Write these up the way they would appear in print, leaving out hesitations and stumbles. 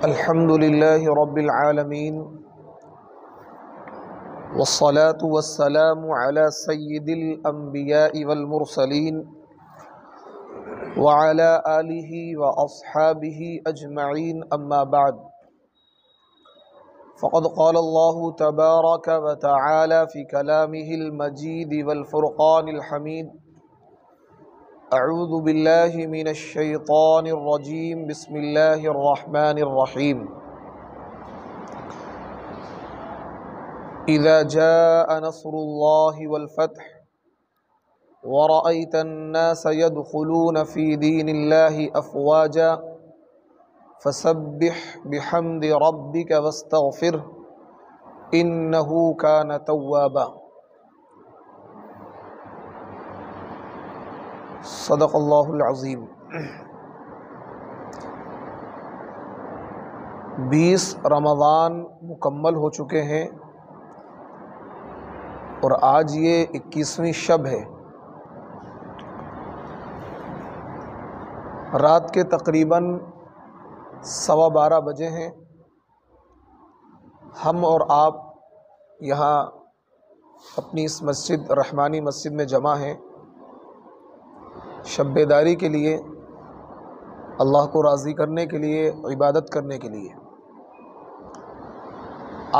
الحمد لله رب العالمين والصلاة والسلام على سيد الأنبياء والمرسلين وعلى آله وأصحابه أجمعين أما بعد فقد قال الله تبارك وتعالى في كلامه المجيد والفرقان الحميد أعوذ بالله من الشيطان الرجيم بسم الله الرحمن الرحيم إذا جاء نصر الله والفتح ورأيت الناس يدخلون في دين الله أفواجا فسبح بحمد ربك واستغفره إنه كان توابا صدق اللہ العظیم۔ 20 رمضان مکمل ہو چکے ہیں اور آج یہ 21ویں شب ہے۔ رات کے تقریباً 12:15 بجے ہیں۔ ہم اور آپ یہاں اپنی اس مسجد رحمانی مسجد میں جمع ہیں شب بیداری کے لیے، اللہ کو راضی کرنے کے لیے، عبادت کرنے کے لیے۔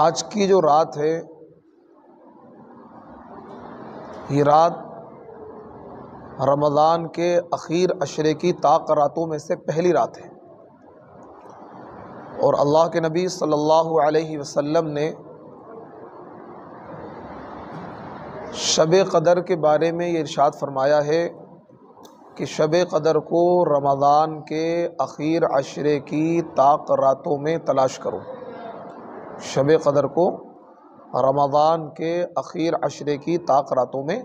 آج کی جو رات ہے یہ رات رمضان کے اخیر عشرے کی طاق راتوں میں سے پہلی رات ہے، اور اللہ کے نبی صلی اللہ علیہ وسلم نے شب قدر کے بارے میں یہ ارشاد فرمایا ہے کہ شب قدر کو رمضان کے اخیر عشرے کی طاق راتوں میں تلاش کرو۔ شب قدر کو رمضان کے اخیر عشرے کی طاق راتوں میں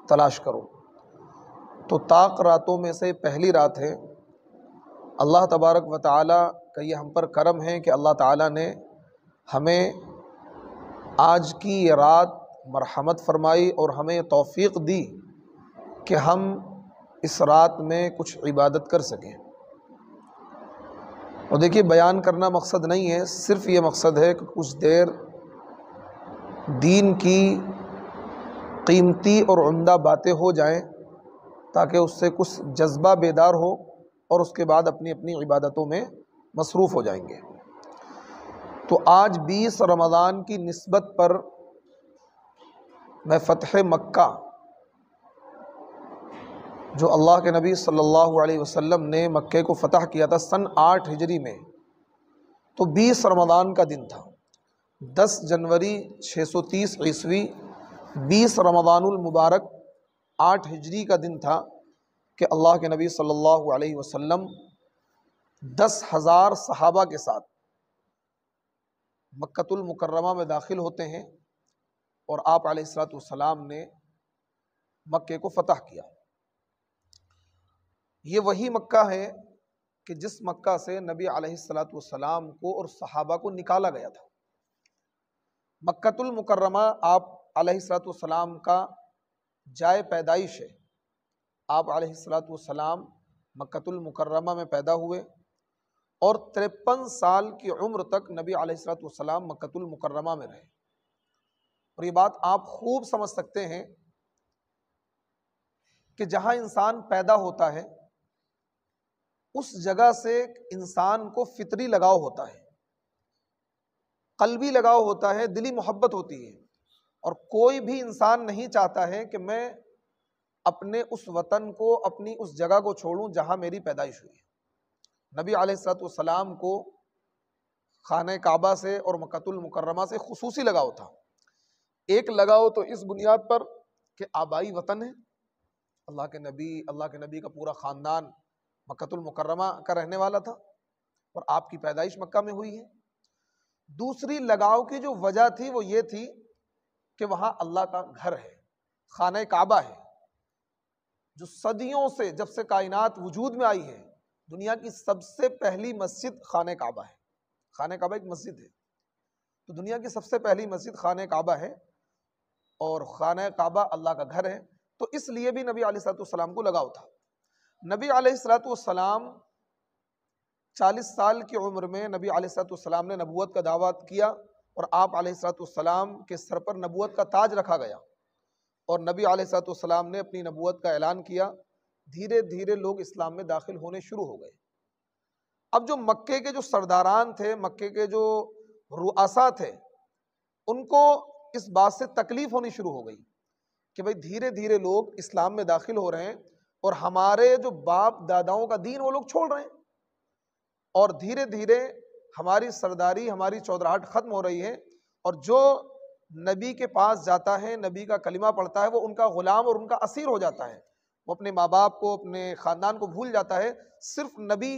تلاش کرو۔ تو طاق راتوں میں سے پہلی رات ہے۔ اللہ تبارک و تعالیٰ کا یہ ہم پر کرم ہے کہ اللہ تعالیٰ نے ہمیں آج کی یہ رات مرحمت فرمائی اور ہمیں توفیق دی کہ ہم اس رات میں کچھ عبادت کر سکیں۔ اور دیکھیے، بیان کرنا مقصد نہیں ہے، صرف یہ مقصد ہے کہ کچھ دیر دین کی قیمتی اور عمدہ باتیں ہو جائیں تاکہ اس سے کچھ جذبہ بیدار ہو، اور اس کے بعد اپنی اپنی عبادتوں میں مصروف ہو جائیں گے۔ تو آج 20 رمضان کی نسبت پر میں فتح مکہ، جو اللہ کے نبی صلی اللہ علیہ وسلم نے مکے کو فتح کیا تھا سن 8 ہجری میں، تو 20 رمضان کا دن تھا۔ 10 جنوری 630 عیسوی 20 رمضان المبارک 8 ہجری کا دن تھا کہ اللہ کے نبی صلی اللہ علیہ وسلم 10,000 صحابہ کے ساتھ مکۃ المکرمہ میں داخل ہوتے ہیں، اور آپ علیہ الصلوۃ والسلام نے مکے کو فتح کیا۔ یہ وہی مکہ ہے کہ جس مکہ سے نبی علیہ الصلوۃ والسلام کو اور صحابہ کو نکالا گیا تھا۔ مکۃ المکرمہ آپ علیہ الصلوۃ والسلام کا جائے پیدائش ہے۔ آپ علیہ الصلوۃ والسلام مکۃ المکرمہ میں پیدا ہوئے، اور 53 سال کی عمر تک نبی علیہ الصلوۃ والسلام مکۃ المکرمہ میں رہے۔ اور یہ بات آپ خوب سمجھ سکتے ہیں کہ جہاں انسان پیدا ہوتا ہے اس جگہ سے انسان کو فطری لگاؤ ہوتا ہے، قلبی لگاؤ ہوتا ہے، دلی محبت ہوتی ہے، اور کوئی بھی انسان نہیں چاہتا ہے کہ میں اپنے اس وطن کو، اپنی اس جگہ کو چھوڑوں جہاں میری پیدائش ہوئی ہے۔ نبی علیہ الصلوۃ والسلام کو خانہ کعبہ سے اور مکۃ المکرمہ سے خصوصی لگاؤ تھا۔ ایک لگاؤ تو اس بنیاد پر کہ آبائی وطن ہے، اللہ کے نبی کا پورا خاندان مکۃ المکرمہ کا رہنے والا تھا، اور آپ کی پیدائش مکہ میں ہوئی ہے۔ دوسری لگاؤ کی جو وجہ تھی وہ یہ تھی کہ وہاں اللہ کا گھر ہے، خانہ کعبہ ہے، جو صدیوں سے، جب سے کائنات وجود میں آئی ہے، دنیا کی سب سے پہلی مسجد خانہ کعبہ ہے۔ خانہ کعبہ ایک مسجد ہے، تو دنیا کی سب سے پہلی مسجد خانہ کعبہ ہے، اور خانہ کعبہ اللہ کا گھر ہے، تو اس لیے بھی نبی علیہ الصلوۃ والسلام کو لگاؤ تھا۔ نبی علیہ الصلوۃ والسلام 40 سال کی عمر میں نبی علیہ الصلوۃ والسلام نے نبوت کا دعویٰ کیا اور آپ علیہ الصلوۃ والسلام کے سر پر نبوت کا تاج رکھا گیا اور نبی علیہ الصلوۃ والسلام نے اپنی نبوت کا اعلان کیا. دھیرے دھیرے لوگ اسلام میں داخل ہونے شروع ہو گئے. اب جو مکے کے جو سرداران تھے، مکے کے جو رؤسا تھے، ان کو اس بات سے تکلیف ہونی شروع ہو گئی کہ بھئی دھیرے دھیرے لوگ اسلام میں داخل ہو رہے ہیں اور ہمارے جو باپ داداؤں کا دین وہ لوگ چھوڑ رہے ہیں، اور دھیرے دھیرے ہماری سرداری، ہماری چودراہٹ ختم ہو رہی ہے، اور جو نبی کے پاس جاتا ہے، نبی کا کلمہ پڑھتا ہے، وہ ان کا غلام اور ان کا اسیر ہو جاتا ہے. وہ اپنے ماں باپ کو، اپنے خاندان کو بھول جاتا ہے، صرف نبی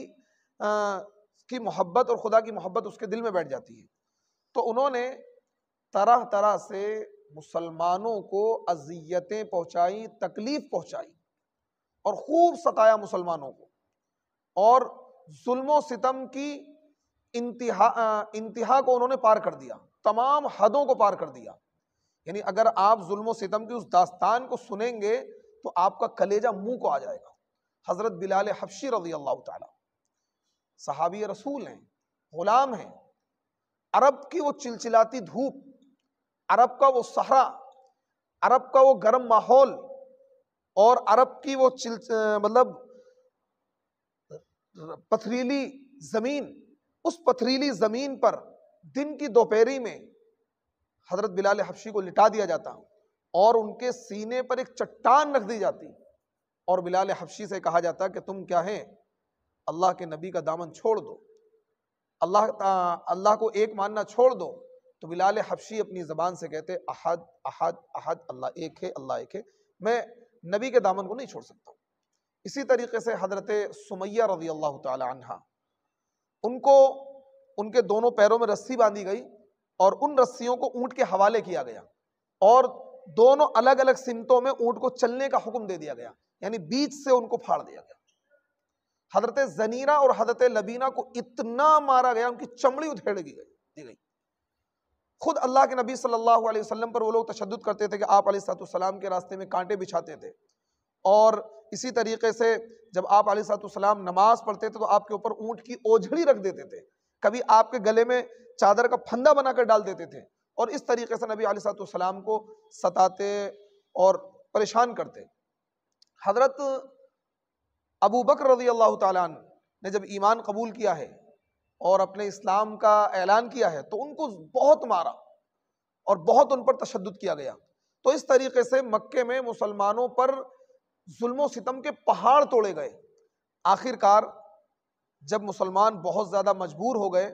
کی محبت اور خدا کی محبت اس کے دل میں بیٹھ جاتی ہے. تو انہوں نے طرح طرح سے مسلمانوں کو اذیتیں پہنچائی، تکلیف پہنچائی اور خوب ستایا مسلمانوں کو، اور ظلم و ستم کی انتہا کو انہوں نے پار کر دیا، تمام حدوں کو پار کر دیا. یعنی اگر آپ ظلم و ستم کی اس داستان کو سنیں گے تو آپ کا کلیجہ منہ کو آ جائے گا. حضرت بلال حبشی رضی اللہ تعالی، صحابی رسول ہیں، غلام ہیں. عرب کی وہ چلچلاتی دھوپ، عرب کا وہ صحرا، عرب کا وہ گرم ماحول، اور عرب کی وہ مطلب پتھریلی زمین، اس پتھریلی زمین پر دن کی دوپہری میں حضرت بلال حبشی کو لٹا دیا جاتا اور ان کے سینے پر ایک چٹان رکھ دی جاتی، اور بلال حبشی سے کہا جاتا کہ تم کیا ہیں، اللہ کے نبی کا دامن چھوڑ دو، اللہ کو ایک ماننا چھوڑ دو. تو بلال حبشی اپنی زبان سے کہتے احد احد احد، اللہ ایک ہے، اللہ ایک ہے، میں نبی کے دامن کو نہیں چھوڑ سکتا. اسی طریقے سے حضرت سمیہ رضی اللہ تعالی عنہ، ان کو ان کے دونوں پیروں میں رسی باندھی گئی اور ان رسیوں کو اونٹ کے حوالے کیا گیا، اور دونوں الگ الگ سمتوں میں اونٹ کو چلنے کا حکم دے دیا گیا، یعنی بیچ سے ان کو پھاڑ دیا گیا. حضرت زنیرہ اور حضرت لبینہ کو اتنا مارا گیا، ان کی چمڑی ادھیڑ دی گئی. خود اللہ کے نبی صلی اللہ علیہ وسلم پر وہ لوگ تشدد کرتے تھے کہ آپ علیہ الصلوۃ والسلام کے راستے میں کانٹے بچھاتے تھے، اور اسی طریقے سے جب آپ علیہ الصلوۃ والسلام نماز پڑھتے تھے تو آپ کے اوپر اونٹ کی اوجھڑی رکھ دیتے تھے، کبھی آپ کے گلے میں چادر کا پھندا بنا کر ڈال دیتے تھے، اور اس طریقے سے نبی علیہ الصلوۃ والسلام کو ستاتے اور پریشان کرتے. حضرت ابو بکر رضی اللہ تعالیٰ عنہ نے جب ایمان قبول کیا ہے اور اپنے اسلام کا اعلان کیا ہے تو ان کو بہت مارا اور بہت ان پر تشدد کیا گیا. تو اس طریقے سے مکے میں مسلمانوں پر ظلم و ستم کے پہاڑ توڑے گئے. آخر کار جب مسلمان بہت زیادہ مجبور ہو گئے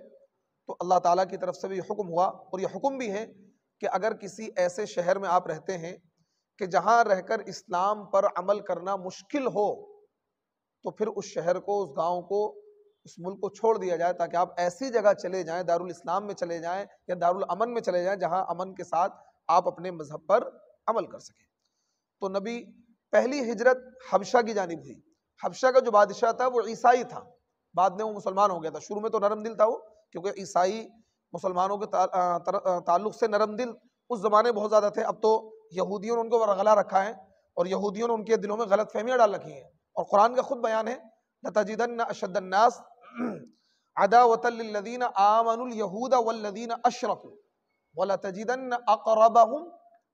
تو اللہ تعالیٰ کی طرف سے بھی حکم ہوا، اور یہ حکم بھی ہے کہ اگر کسی ایسے شہر میں آپ رہتے ہیں کہ جہاں رہ کر اسلام پر عمل کرنا مشکل ہو تو پھر اس شہر کو، اس گاؤں کو، اس ملک کو چھوڑ دیا جائے، تاکہ آپ ایسی جگہ چلے جائیں، دارالاسلام میں چلے جائیں یا دارالامن میں چلے جائیں جہاں امن کے ساتھ آپ اپنے مذہب پر عمل کر سکیں. تو نبی پہلی ہجرت حبشہ کی جانب ہوئی. حبشہ کا جو بادشاہ تھا وہ عیسائی تھا، بعد میں وہ مسلمان ہو گیا تھا. شروع میں تو نرم دل تھا وہ، کیونکہ عیسائی مسلمانوں کے تعلق سے نرم دل اس زمانے بہت زیادہ تھے. اب تو یہودیوں نے ان کو ورغلا رکھا ہے اور یہودیوں نے ان کے دلوں میں غلط فہمیاں ڈال رکھی ہیں، اور قرآن کا خود بیان ہے لَتَجِدَنَّ أَشَدَّ النَّاسِ عَدَاوَةً لِلَّذِينَ آمَنُوا الْيَهُودَ وَالَّذِينَ أَشْرَكُوا وَلَتَجِدَنَّ أَقْرَبَهُمْ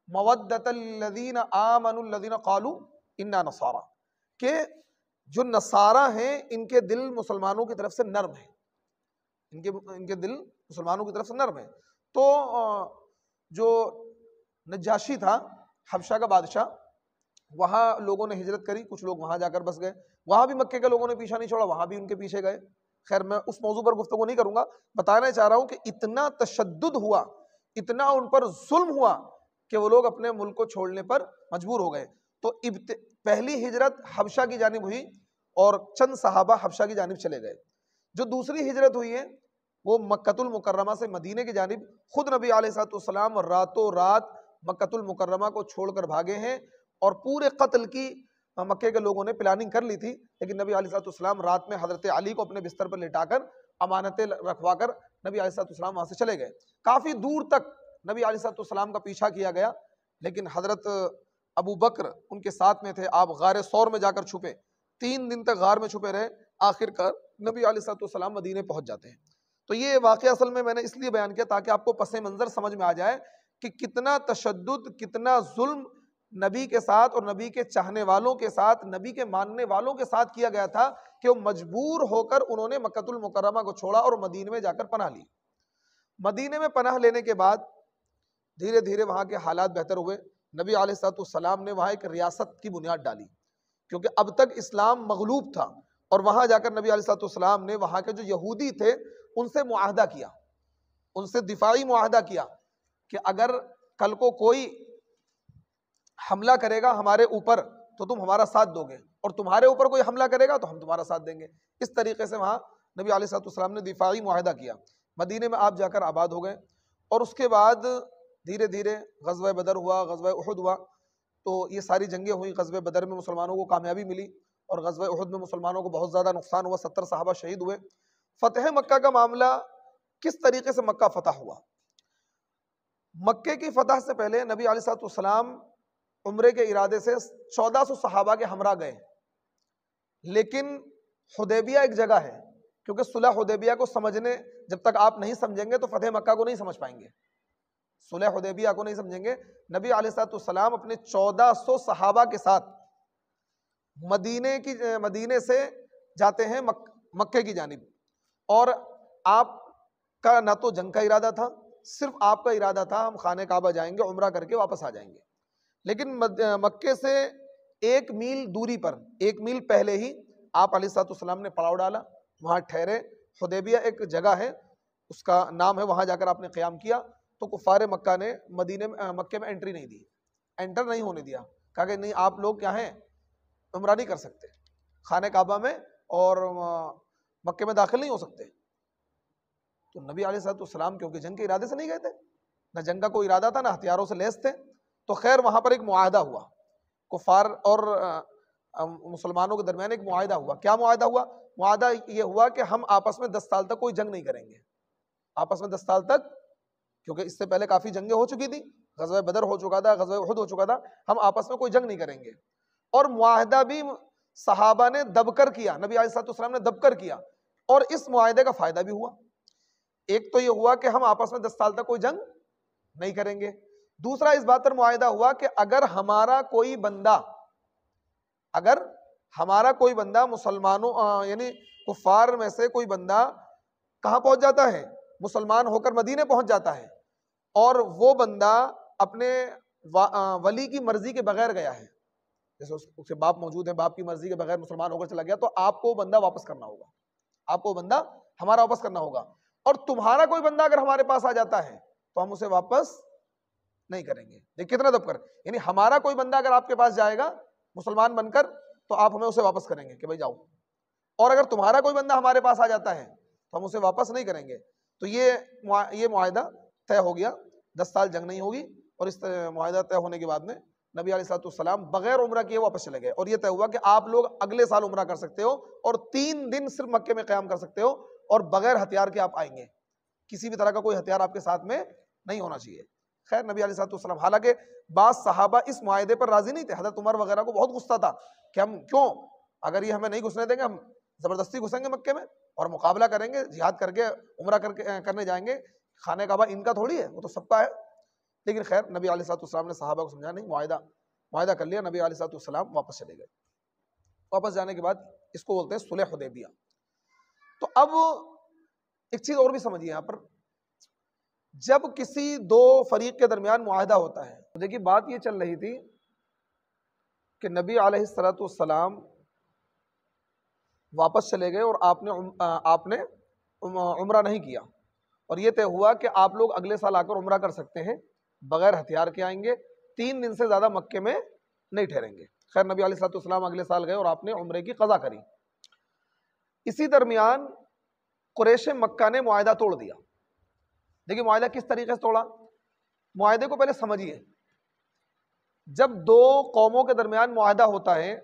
مَوَدَّةً لِلَّذِينَ آمَنُوا الَّذِينَ قَالُوا إِنَّا نَصَارَى، کہ جو نصارہ ہیں ان کے دل مسلمانوں کی طرف سے نرم ہیں، ان کے دل مسلمانوں کی طرف سے نرم ہیں. تو جو نجاشی تھا حبشہ کا بادشاہ، وہاں لوگوں نے ہجرت کری، کچھ لوگ وہاں جا کر بس گئے، وہاں بھی مکے کے لوگوں نے پیچھا نہیں چھوڑا، وہاں بھی ان کے پیچھے گئے. خیر میں اس موضوع پر گفتگو نہیں کروں گا، بتانا چاہ رہا ہوں کہ اتنا تشدد ہوا، اتنا ان پر ظلم ہوا کہ وہ لوگ اپنے ملک کو چھوڑنے پر مجبور ہو گئے. تو پہلی ہجرت حبشہ کی جانب ہوئی اور چند صحابہ حبشہ کی جانب چلے گئے. جو دوسری ہجرت ہوئی ہے وہ مکۃ المکرمہ سے مدینے کی جانب. خود نبی علیہ الصلوۃ والسلام راتوں رات مکۃ المکرمہ کو چھوڑ کر بھاگے ہیں، اور پورے قتل کی مکے کے لوگوں نے پلاننگ کر لی تھی، لیکن نبی علیہ الصلوۃ والسلام رات میں حضرت علی کو اپنے بستر پر لٹا کر امانتیں رکھوا کر نبی علیہ الصلوۃ والسلام وہاں سے چلے گئے. کافی دور تک نبی علیہ الصلوۃ والسلام کا پیچھا کیا گیا، لیکن حضرت ابو بکر ان کے ساتھ میں تھے. آپ غار ثور میں جا کر چھپے، 3 دن تک غار میں چھپے رہے. آخر کار نبی علیہ الصلوۃ والسلام مدینے پہنچ جاتے ہیں۔ تو یہ واقعہ اصل میں نے اس لیے بیان کیا تاکہ آپ کو پس منظر سمجھ میں آ جائے کہ کتنا تشدد، کتنا ظلم نبی کے ساتھ اور نبی کے چاہنے والوں کے ساتھ، نبی کے ماننے والوں کے ساتھ کیا گیا تھا کہ وہ مجبور ہو کر انہوں نے مکۃ المکرمہ کو چھوڑا اور مدینے میں جا کر پناہ لی۔ مدینے میں پناہ لینے کے بعد دھیرے دھیرے وہاں کے حالات بہتر ہوئے۔ نبی علیہ الصلوۃ والسلام نے وہاں ایک ریاست کی بنیاد ڈالی، کیونکہ اب تک اسلام مغلوب تھا، اور وہاں جا کر نبی علیہ الصلوۃ والسلام نے وہاں کے جو یہودی تھے ان سے معاہدہ کیا، ان سے دفاعی معاہدہ کیا کہ اگر کل کو کوئی حملہ کرے گا ہمارے اوپر تو تم ہمارا ساتھ دو گے، اور تمہارے اوپر کوئی حملہ کرے گا تو ہم تمہارا ساتھ دیں گے۔ اس طریقے سے وہاں نبی علیہ الصلوۃ والسلام نے دفاعی معاہدہ کیا۔ مدینے میں آپ جا کر آباد ہو گئے، اور اس کے بعد دھیرے دھیرے غزوہ بدر ہوا، غزوہ احد ہوا، تو یہ ساری جنگیں ہوئیں۔ غزوہ بدر میں مسلمانوں کو کامیابی ملی، اور غزوہ احد میں مسلمانوں کو بہت زیادہ نقصان ہوا، 70 صحابہ شہید ہوئے۔ فتح مکہ کا معاملہ کس طریقے سے مکہ فتح ہوا؟ مکے کی فتح سے پہلے نبی علیہ الصلوۃ والسلام عمرے کے ارادے سے 1400 صحابہ کے ہمراہ گئے، لیکن حدیبیہ ایک جگہ ہے، کیونکہ صلح حدیبیہ کو سمجھنے، جب تک آپ نہیں سمجھیں گے تو فتح مکہ کو نہیں سمجھ پائیں گے، صلح حدیبیہ کو نہیں سمجھیں گے۔ نبی علیہ الصلوۃ والسلام اپنے 1400 صحابہ کے ساتھ مدینے سے جاتے ہیں مکے کی جانب، اور آپ کا نہ تو جنگ کا ارادہ تھا، صرف آپ کا ارادہ تھا ہم خانہ کعبہ جائیں گے، عمرہ کر کے واپس آ جائیں گے۔ لیکن مکے سے 1 میل دوری پر، 1 میل پہلے ہی آپ علیہ الصلوۃ والسلام نے پڑاؤ ڈالا، وہاں ٹھہرے۔ حدیبیہ ایک جگہ ہے، اس کا نام ہے، وہاں جا کر آپ نے قیام کیا، تو کفار مکہ نے مکے میں انٹری نہیں دی، انٹر نہیں ہونے دیا، کہا کہ نہیں آپ لوگ کیا ہیں، عمرہ نہیں کر سکتے خانہ کعبہ میں، اور مکے میں داخل نہیں ہو سکتے۔ تو نبی علیہ الصلوۃ والسلام کیونکہ جنگ کے ارادے سے نہیں گئے تھے، نہ جنگ کا کوئی ارادہ تھا، نہ ہتھیاروں سے لیس تھے، تو خیر وہاں پر ایک معاہدہ ہوا، کفار اور مسلمانوں کے درمیان ایک معاہدہ ہوا۔ کیا معاہدہ ہوا؟ معاہدہ یہ ہوا کہ ہم آپس میں 10 سال تک کوئی جنگ نہیں کریں گے، آپس میں 10 سال تک، کیونکہ اس سے پہلے کافی جنگیں ہو چکی تھیں، غزوہ بدر ہو چکا تھا، غزوہ احد ہو چکا تھا، ہم آپس میں کوئی جنگ نہیں کریں گے۔ اور معاہدہ بھی صحابہ نے دب کر کیا، نبی علیہ الصلوۃ والسلام نے دب کر کیا، اور اس معاہدے کا فائدہ بھی ہوا۔ ایک تو یہ ہوا کہ ہم آپس میں 10 سال تک کوئی جنگ نہیں کریں گے، دوسرا اس بات پر معاہدہ ہوا کہ اگر ہمارا کوئی بندہ مسلمانوں یعنی کفار میں سے کوئی بندہ کہاں پہنچ جاتا ہے، مسلمان ہو کر مدینے پہنچ جاتا ہے، اور وہ بندہ اپنے ولی کی مرضی کے بغیر گیا ہے، جیسے اس کے باپ موجود ہیں، باپ کی مرضی کے بغیر مسلمان ہو کر چلا گیا، تو آپ کو وہ بندہ واپس کرنا ہوگا، آپ کو وہ بندہ ہمارا واپس کرنا ہوگا۔ اور تمہارا کوئی بندہ اگر ہمارے پاس آ جاتا ہے تو ہم اسے واپس نہیں کریں گے۔ دیکھ کتنا دب کر، یعنی ہمارا کوئی بندہ اگر آپ کے پاس جائے گا مسلمان بن کر تو آپ ہمیں اسے واپس کریں گے کہ بھائی جاؤ، اور اگر تمہارا کوئی بندہ ہمارے پاس آ جاتا ہے تو ہم اسے واپس نہیں کریں گے۔ تو یہ معاہدہ طے ہو گیا، 10 سال جنگ نہیں ہوگی، اور اس معاہدہ طے ہونے کے بعد میں نبی علیہ الصلوۃ والسلام بغیر عمرہ کیے واپس چلے گئے، اور یہ طے ہوا کہ آپ لوگ اگلے سال عمرہ کر سکتے ہو، اور 3 دن صرف مکے میں قیام کر سکتے ہو، اور بغیر ہتھیار کے آپ آئیں گے، کسی بھی طرح کا کوئی ہتھیار آپ کے ساتھ میں نہیں ہونا چاہیے۔ خیر نبی علیہ الصلوۃ والسلام، حالانکہ بعض صحابہ اس معاہدے پر راضی نہیں تھے، حضرت عمر وغیرہ کو بہت غصہ تھا کہ ہم کیوں، اگر یہ ہمیں نہیں گھسنے دیں گے ہم زبردستی گھسیں گے مکے میں اور مقابلہ کریں گے، جہاد کر کے عمرہ کرنے جائیں گے، خانہ کعبہ ان کا تھوڑی ہے، وہ تو سب کا ہے۔ لیکن خیر نبی علیہ الصلوۃ والسلام نے صحابہ کو سمجھا، نہیں معاہدہ کر لیا، نبی علیہ الصلوۃ والسلام واپس چلے گئے۔ واپس جانے کے بعد اس کو بولتے ہیں صلح حدیبیہ۔ تو اب ایک چیز اور بھی سمجھیے یہاں پر، جب کسی 2 فریق کے درمیان معاہدہ ہوتا ہے، تو دیکھیے بات یہ چل رہی تھی کہ نبی علیہ الصلوۃ والسلام واپس چلے گئے اور آپ نے عمرہ نہیں کیا، اور یہ طے ہوا کہ آپ لوگ اگلے سال آ کر عمرہ کر سکتے ہیں، بغیر ہتھیار کے آئیں گے، 3 دن سے زیادہ مکے میں نہیں ٹھہریں گے۔ خیر نبی علیہ الصلوۃ والسلام اگلے سال گئے اور آپ نے عمرے کی قضا کری۔ اسی درمیان قریش مکہ نے معاہدہ توڑ دیا۔ دیکھیے معاہدہ کس طریقے سے توڑا، معاہدے کو پہلے سمجھیے۔ جب 2 قوموں کے درمیان معاہدہ ہوتا ہے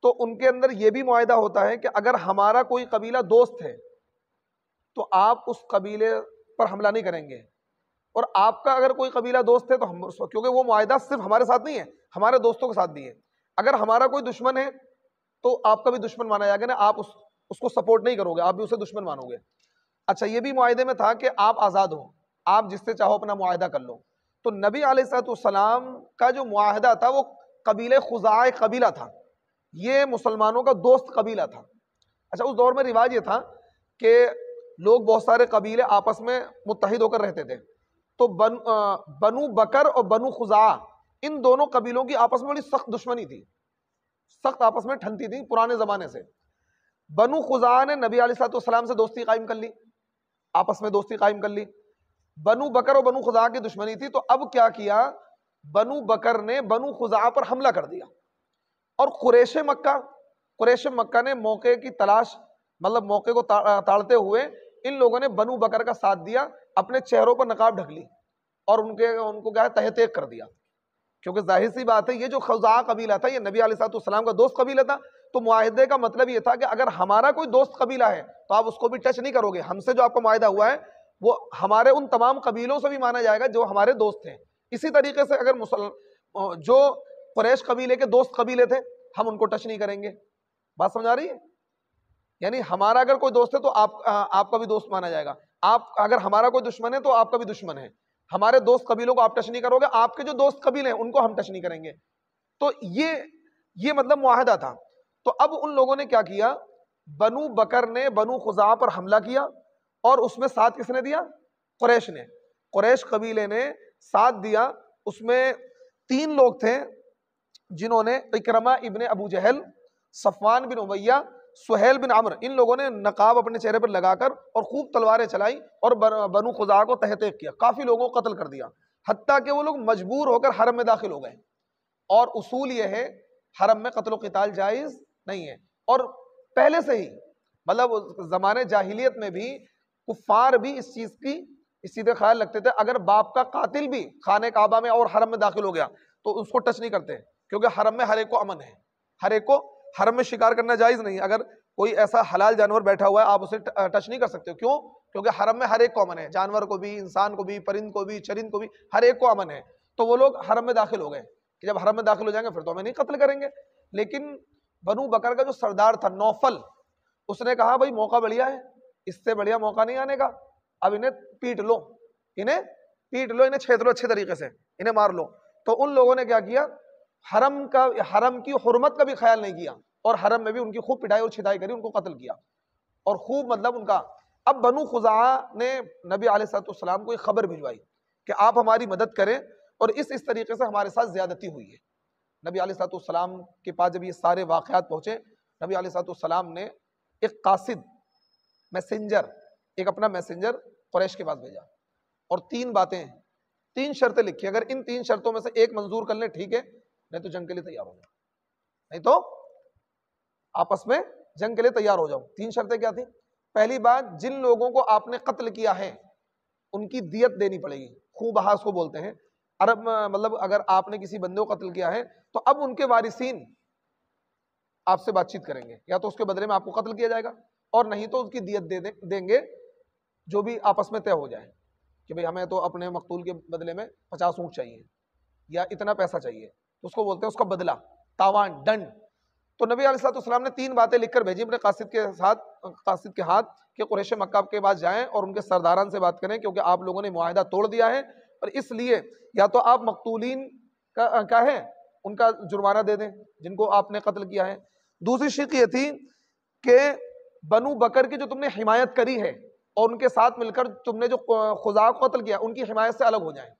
تو ان کے اندر یہ بھی معاہدہ ہوتا ہے کہ اگر ہمارا کوئی قبیلہ دوست ہے تو آپ اس قبیلے پر حملہ نہیں کریں گے، اور آپ کا اگر کوئی قبیلہ دوست ہے تو ہم، کیونکہ وہ معاہدہ صرف ہمارے ساتھ نہیں ہے، ہمارے دوستوں کے ساتھ بھی ہے، اگر ہمارا کوئی دشمن ہے تو آپ کا بھی دشمن مانا جائے گا نا، آپ اس کو سپورٹ نہیں کرو گے، آپ بھی اسے دشمن مانو گے۔ اچھا یہ بھی معاہدے میں تھا کہ آپ آزاد ہو، آپ جس سے چاہو اپنا معاہدہ کر لو۔ تو نبی علیہ الصلوۃ والسلام کا جو معاہدہ تھا وہ قبیلہ خزاعہ قبیلہ تھا، یہ مسلمانوں کا دوست قبیلہ تھا۔ اچھا اس دور میں رواج یہ تھا کہ لوگ بہت سارے قبیلے آپس میں متحد ہو کر رہتے تھے، تو بنو بکر اور بنو خزاعہ ان دونوں قبیلوں کی آپس میں بڑی سخت دشمنی تھی، سخت آپس میں ٹھنتی تھی پرانے زمانے سے۔ بنو خزاعہ نے نبی علیہ الصلوۃ والسلام سے دوستی قائم کر لی، آپس میں دوستی قائم کر لی۔ بنو بکر اور بنو خزاعہ کی دشمنی تھی، تو اب کیا کیا، بنو بکر نے بنو خزاعہ پر حملہ کر دیا، اور قریش مکہ نے موقع کی تلاش، مطلب موقع کو تاڑتے ہوئے ان لوگوں نے بنو بکر کا ساتھ دیا، اپنے چہروں پر نقاب ڈھک لی اور ان کو کیا ہے تہ تیغ کر دیا، کیونکہ ظاہر سی بات ہے یہ جو خزاعہ قبیلہ تھا یہ نبی علیہ الصلوۃ والسلام کا دوست قبیلہ تھا، تو معاہدے کا مطلب یہ تھا کہ اگر ہمارا کوئی دوست قبیلہ ہے تو آپ اس کو بھی ٹچ نہیں کرو گے، ہم سے جو آپ کا معاہدہ ہوا ہے وہ ہمارے ان تمام قبیلوں سے بھی مانا جائے گا جو ہمارے دوست ہیں۔ اسی طریقے سے اگر جو قریش قبیلے کے دوست قبیلے تھے ہم ان کو ٹچ نہیں کریں گے، بات سمجھ آ رہی ہے؟ یعنی ہمارا اگر کوئی دوست ہے تو آپ کا بھی دوست مانا جائے گا، آپ اگر ہمارا کوئی دشمن ہے تو آپ کا بھی دشمن ہے، ہمارے دوست قبیلوں کو آپ ٹچ نہیں کرو گے، آپ کے جو دوست قبیلے ہیں ان کو ہم ٹچ نہیں کریں گے۔ تو یہ مطلب معاہدہ تھا۔ تو اب ان لوگوں نے کیا کیا، بنو بکر نے بنو خزاعہ پر حملہ کیا، اور اس میں ساتھ کس نے دیا، قریش نے، قریش قبیلے نے ساتھ دیا۔ اس میں 3 لوگ تھے جنہوں نے، اکرمہ ابن ابو جہل، صفوان بن امیہ، سہیل بن عمرو، ان لوگوں نے نقاب اپنے چہرے پر لگا کر اور خوب تلواریں چلائی اور بنو خزاعہ کو تہ تیغ کیا، کافی لوگوں کو قتل کر دیا، حتیٰ کہ وہ لوگ مجبور ہو کر حرم میں داخل ہو گئے۔ اور اصول یہ ہے حرم میں قتل و قتال جائز نہیں ہے، اور پہلے سے ہی مطلب زمانے جاہلیت میں بھی کفار بھی اس چیز کا خیال رکھتے تھے، اگر باپ کا قاتل بھی خانہ کعبہ میں اور حرم میں داخل ہو گیا تو اس کو ٹچ نہیں کرتے، کیونکہ حرم میں ہر ایک کو امن ہے، ہر ایک کو حرم میں شکار کرنا جائز نہیں ہے، اگر کوئی ایسا حلال جانور بیٹھا ہوا ہے آپ اسے ٹچ نہیں کر سکتے، کیوں؟ کیونکہ حرم میں ہر ایک کو امن ہے، جانور کو بھی، انسان کو بھی، پرند کو بھی، چرند کو بھی، ہر ایک کو امن ہے۔ تو وہ لوگ حرم میں داخل ہو گئے کہ جب حرم میں داخل ہو جائیں گے پھر تو ہمیں نہیں قتل کریں گے۔ لیکن بنو بکر کا جو سردار تھا نوفل، اس نے کہا بھائی موقع بڑھیا ہے، اس سے بڑھیا موقع نہیں آنے کا، اب انہیں پیٹ لو، انہیں چھید لو اچھے طریقے سے، انہیں مار لو۔ تو ان لوگوں نے کیا کیا، حرم کی حرمت کا بھی خیال نہیں کیا، اور حرم میں بھی ان کی خوب پٹائی اور چھتائی کری، ان کو قتل کیا، اور خوب مطلب ان کا۔ اب بنو خزاعہ نے نبی علیہ الصلوۃ والسلام کو ایک خبر بھجوائی کہ آپ ہماری مدد کریں، اور اس طریقے سے ہمارے ساتھ زیادتی ہوئی ہے۔ نبی علیہ الصلوۃ والسلام کے پاس جب یہ سارے واقعات پہنچے، نبی علیہ الصلوۃ والسلام نے ایک قاصد میسنجر، ایک اپنا میسنجر قریش کے پاس بھیجا، اور 3 شرطیں لکھی، اگر ان 3 شرطوں میں سے ایک منظور کر لیں ٹھیک ہے، نہیں تو جنگ کے لیے تیار ہو جاؤ، نہیں تو آپس میں جنگ کے لیے تیار ہو جاؤ۔ 3 شرطیں کیا تھیں؟ پہلی بات، جن لوگوں کو آپ نے قتل کیا ہے ان کی دیت دینی پڑے گی، خوب بہاس کو بولتے ہیں عرب میں، مطلب اگر آپ نے کسی بندے کو قتل کیا ہے تو اب ان کے وارثین آپ سے بات چیت کریں گے، یا تو اس کے بدلے میں آپ کو قتل کیا جائے گا، اور نہیں تو اس کی دیت دیں گے جو بھی آپس میں طے ہو جائے کہ بھئی ہمیں تو اپنے مقتول کے بدلے میں 50 اونٹ چاہیے یا اتنا پیسہ چاہیے، تو اس کو بولتے ہیں اس کا بدلہ، تاوان، ڈنڈ۔ تو نبی علیہ الصلوۃ والسلام نے 3 باتیں لکھ کر بھیجی اپنے قاصد کے ہاتھ کہ قریش مکہ کے پاس جائیں اور ان کے سرداران سے بات کریں، کیونکہ آپ لوگوں نے معاہدہ توڑ دیا ہے، اور اس لیے یا تو آپ مقتولین کا کیا ہے ان کا جرمانہ دے دیں جن کو آپ نے قتل کیا ہے۔ دوسری شق یہ تھی کہ بنو بکر کی جو تم نے حمایت کری ہے اور ان کے ساتھ مل کر تم نے جو خزاعہ کو قتل کیا ان کی حمایت سے الگ ہو جائیں،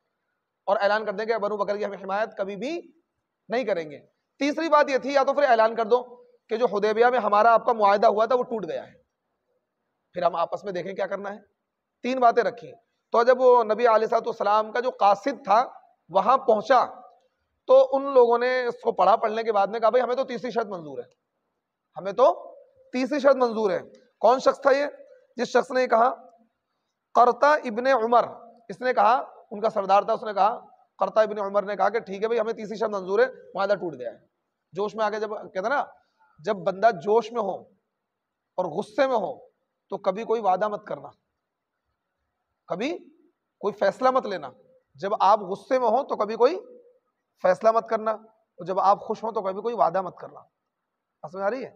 اور اعلان کر دیں کہ بنو بکر کی ہم حمایت کبھی بھی نہیں کریں گے۔ تیسری بات یہ تھی، یا تو پھر اعلان کر دو کہ جو حدیبیہ میں ہمارا آپ کا معاہدہ ہوا تھا وہ ٹوٹ گیا ہے، پھر ہم آپس میں دیکھیں کیا کرنا ہے۔ 3 باتیں رکھی۔ تو جب وہ نبی علیہ الصلوۃ والسلام کا جو قاصد تھا وہاں پہنچا تو ان لوگوں نے اس کو پڑھنے کے بعد میں کہا بھائی ہمیں تو تیسری شرط منظور ہے، ہمیں تو تیسری شرط منظور ہے۔ کون شخص تھا یہ؟ جس شخص نے کہا قرطہ ابن عمر، اس نے کہا، ان کا سردار تھا، اس نے کہا، قرطہ ابن عمر نے کہا کہ ٹھیک ہے بھائی ہمیں تیسری شرط منظور ہے، معاہدہ ٹوٹ گیا ہے۔ جوش میں آگے جب کہتا نا، جب بندہ جوش میں ہو اور غصے میں ہو تو کبھی کوئی وعدہ مت کرنا، کبھی کوئی فیصلہ مت لینا۔ جب آپ غصے میں ہو تو کبھی کوئی فیصلہ مت کرنا، اور جب آپ خوش ہو تو کبھی کوئی وعدہ مت کرنا۔ سمجھ آ رہی ہے؟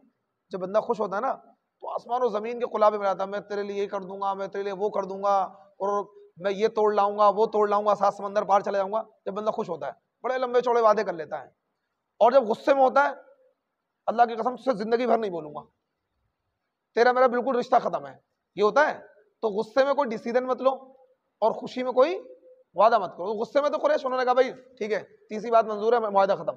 جب بندہ خوش ہوتا ہے نا تو آسمان و زمین کے قلابے میں رہتا، میں تیرے لیے یہ کر دوں گا، میں تیرے لیے وہ کر دوں گا، اور میں یہ توڑ لاؤں گا، وہ توڑ لاؤں گا، 7 سمندر پار چلے جاؤں گا. جب بندہ خوش ہوتا ہے بڑے لمبے چوڑے وعدے کر لیتا ہے، اور جب غصے میں ہوتا ہے اللہ کی قسم تجھ سے زندگی بھر نہیں بولوں گا، تیرا میرا بالکل رشتہ ختم ہے، یہ ہوتا ہے. تو غصے میں کوئی ڈیسیژن مت لو اور خوشی میں کوئی وعدہ مت کرو. غصے میں تو قریش انہوں نے کہا بھائی ٹھیک ہے، تیسری بات منظور ہے، معاہدہ ختم.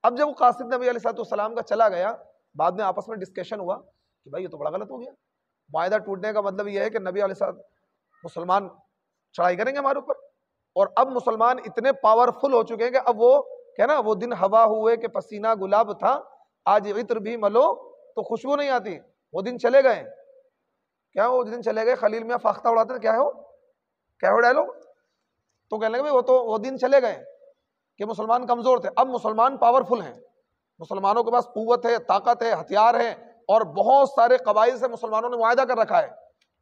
اب جب وہ قاصد نبی علیہ السلام کا چلا گیا، بعد میں آپس میں ڈسکشن ہوا کہ بھائی یہ تو بڑا غلط ہو گیا. معاہدہ ٹوٹنے کا مطلب یہ ہے کہ نبی علیہ السلام مسلمان چڑھائی کریں گے ہمارے اوپر، اور اب مسلمان اتنے پاورفل ہو چکے ہیں کہ اب وہ کہ نا وہ دن ہوا ہوئے کہ پسینہ گلاب تھا، آج عطر بھی ملو تو خوشبو نہیں آتی. وہ دن چلے گئے. کیا وہ دن چلے گئے؟ خلیل میاں فاختہ اڑاتے تھے، کیا ہو ڈائلوگ. تو کہنے لگے بھائی وہ دن چلے گئے کہ مسلمان کمزور تھے، اب مسلمان پاورفل ہیں، مسلمانوں کے پاس قوت ہے، طاقت ہے، ہتھیار ہے، اور بہت سارے قبائل سے مسلمانوں نے معاہدہ کر رکھا ہے.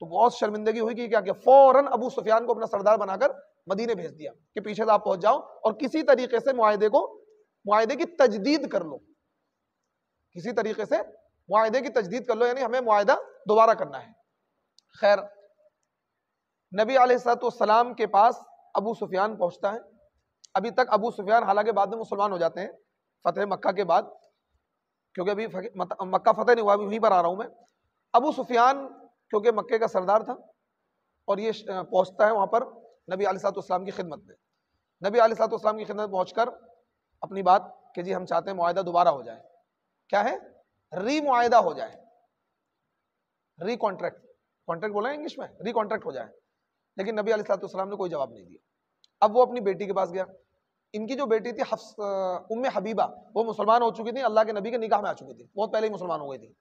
تو بہت شرمندگی ہوئی کہ کیا کہ فوراً ابو سفیان کو اپنا سردار بنا کر مدینے بھیج دیا کہ پیچھے سے آپ پہنچ جاؤ اور کسی طریقے سے معاہدے کی تجدید کر لو، کسی طریقے سے معاہدے کی تجدید کر لو، یعنی ہمیں معاہدہ دوبارہ کرنا ہے. خیر نبی علیہ السلام کے پاس ابو سفیان پہنچتا ہے. ابھی تک ابو سفیان حالانکہ بعد میں مسلمان ہو جاتے ہیں فتح مکہ کے بعد، کیونکہ ابھی مکہ فتح نہیں ہوا، ابھی وہیں پر آ رہا ہوں میں. ابو سفیان کیونکہ مکے کا سردار تھا، اور یہ پہنچتا ہے وہاں پر نبی علیہ السلام کی خدمت میں. نبی علیہ السلام کی خدمت پہنچ کر اپنی بات کہ جی ہم چاہتے ہیں معاہدہ دوبارہ ہو جائے. کیا ہے؟ ری معاہدہ ہو جائے، ری کانٹریکٹ بولا ہے انگلش میں، ری کانٹریکٹ ہو جائے. لیکن نبی علیہ السلام نے کوئی جواب نہیں دیا. اب وہ اپنی بیٹی کے پاس گیا. ان کی جو بیٹی تھی ام حبیبہ، وہ مسلمان ہو چکی تھی، اللہ کے نبی کے نکاح میں آ چکی تھی، بہت پہلے ہی مسلمان ہو گئی تھی.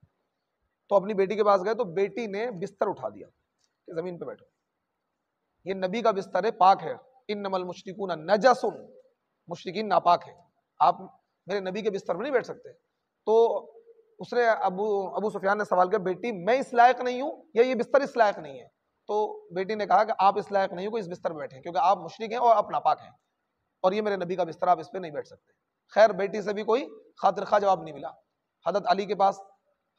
تو اپنی بیٹی کے پاس گئے تو بیٹی نے بستر اٹھا دیا کہ زمین پہ بیٹھو، یہ نبی کا بستر ہے، پاک ہے. انما المشرکون نجس، مشرکین ناپاک ہے، آپ میرے نبی کے بستر میں نہیں بیٹھ سکتے. تو اس نے ابو سفیان نے سوال کیا بیٹی میں اس لائق نہیں ہوں یا یہ بستر اس لائق نہیں ہے؟ تو بیٹی نے کہا کہ آپ اس لائق نہیں ہو کہ اس بستر میں بیٹھیں، کیونکہ آپ مشرک ہیں اور آپ ناپاک ہیں، اور یہ میرے نبی کا بستر، آپ اس پہ نہیں بیٹھ سکتے. خیر بیٹی سے بھی کوئی خاطر خواہ جواب نہیں ملا. حضرت علی کے پاس،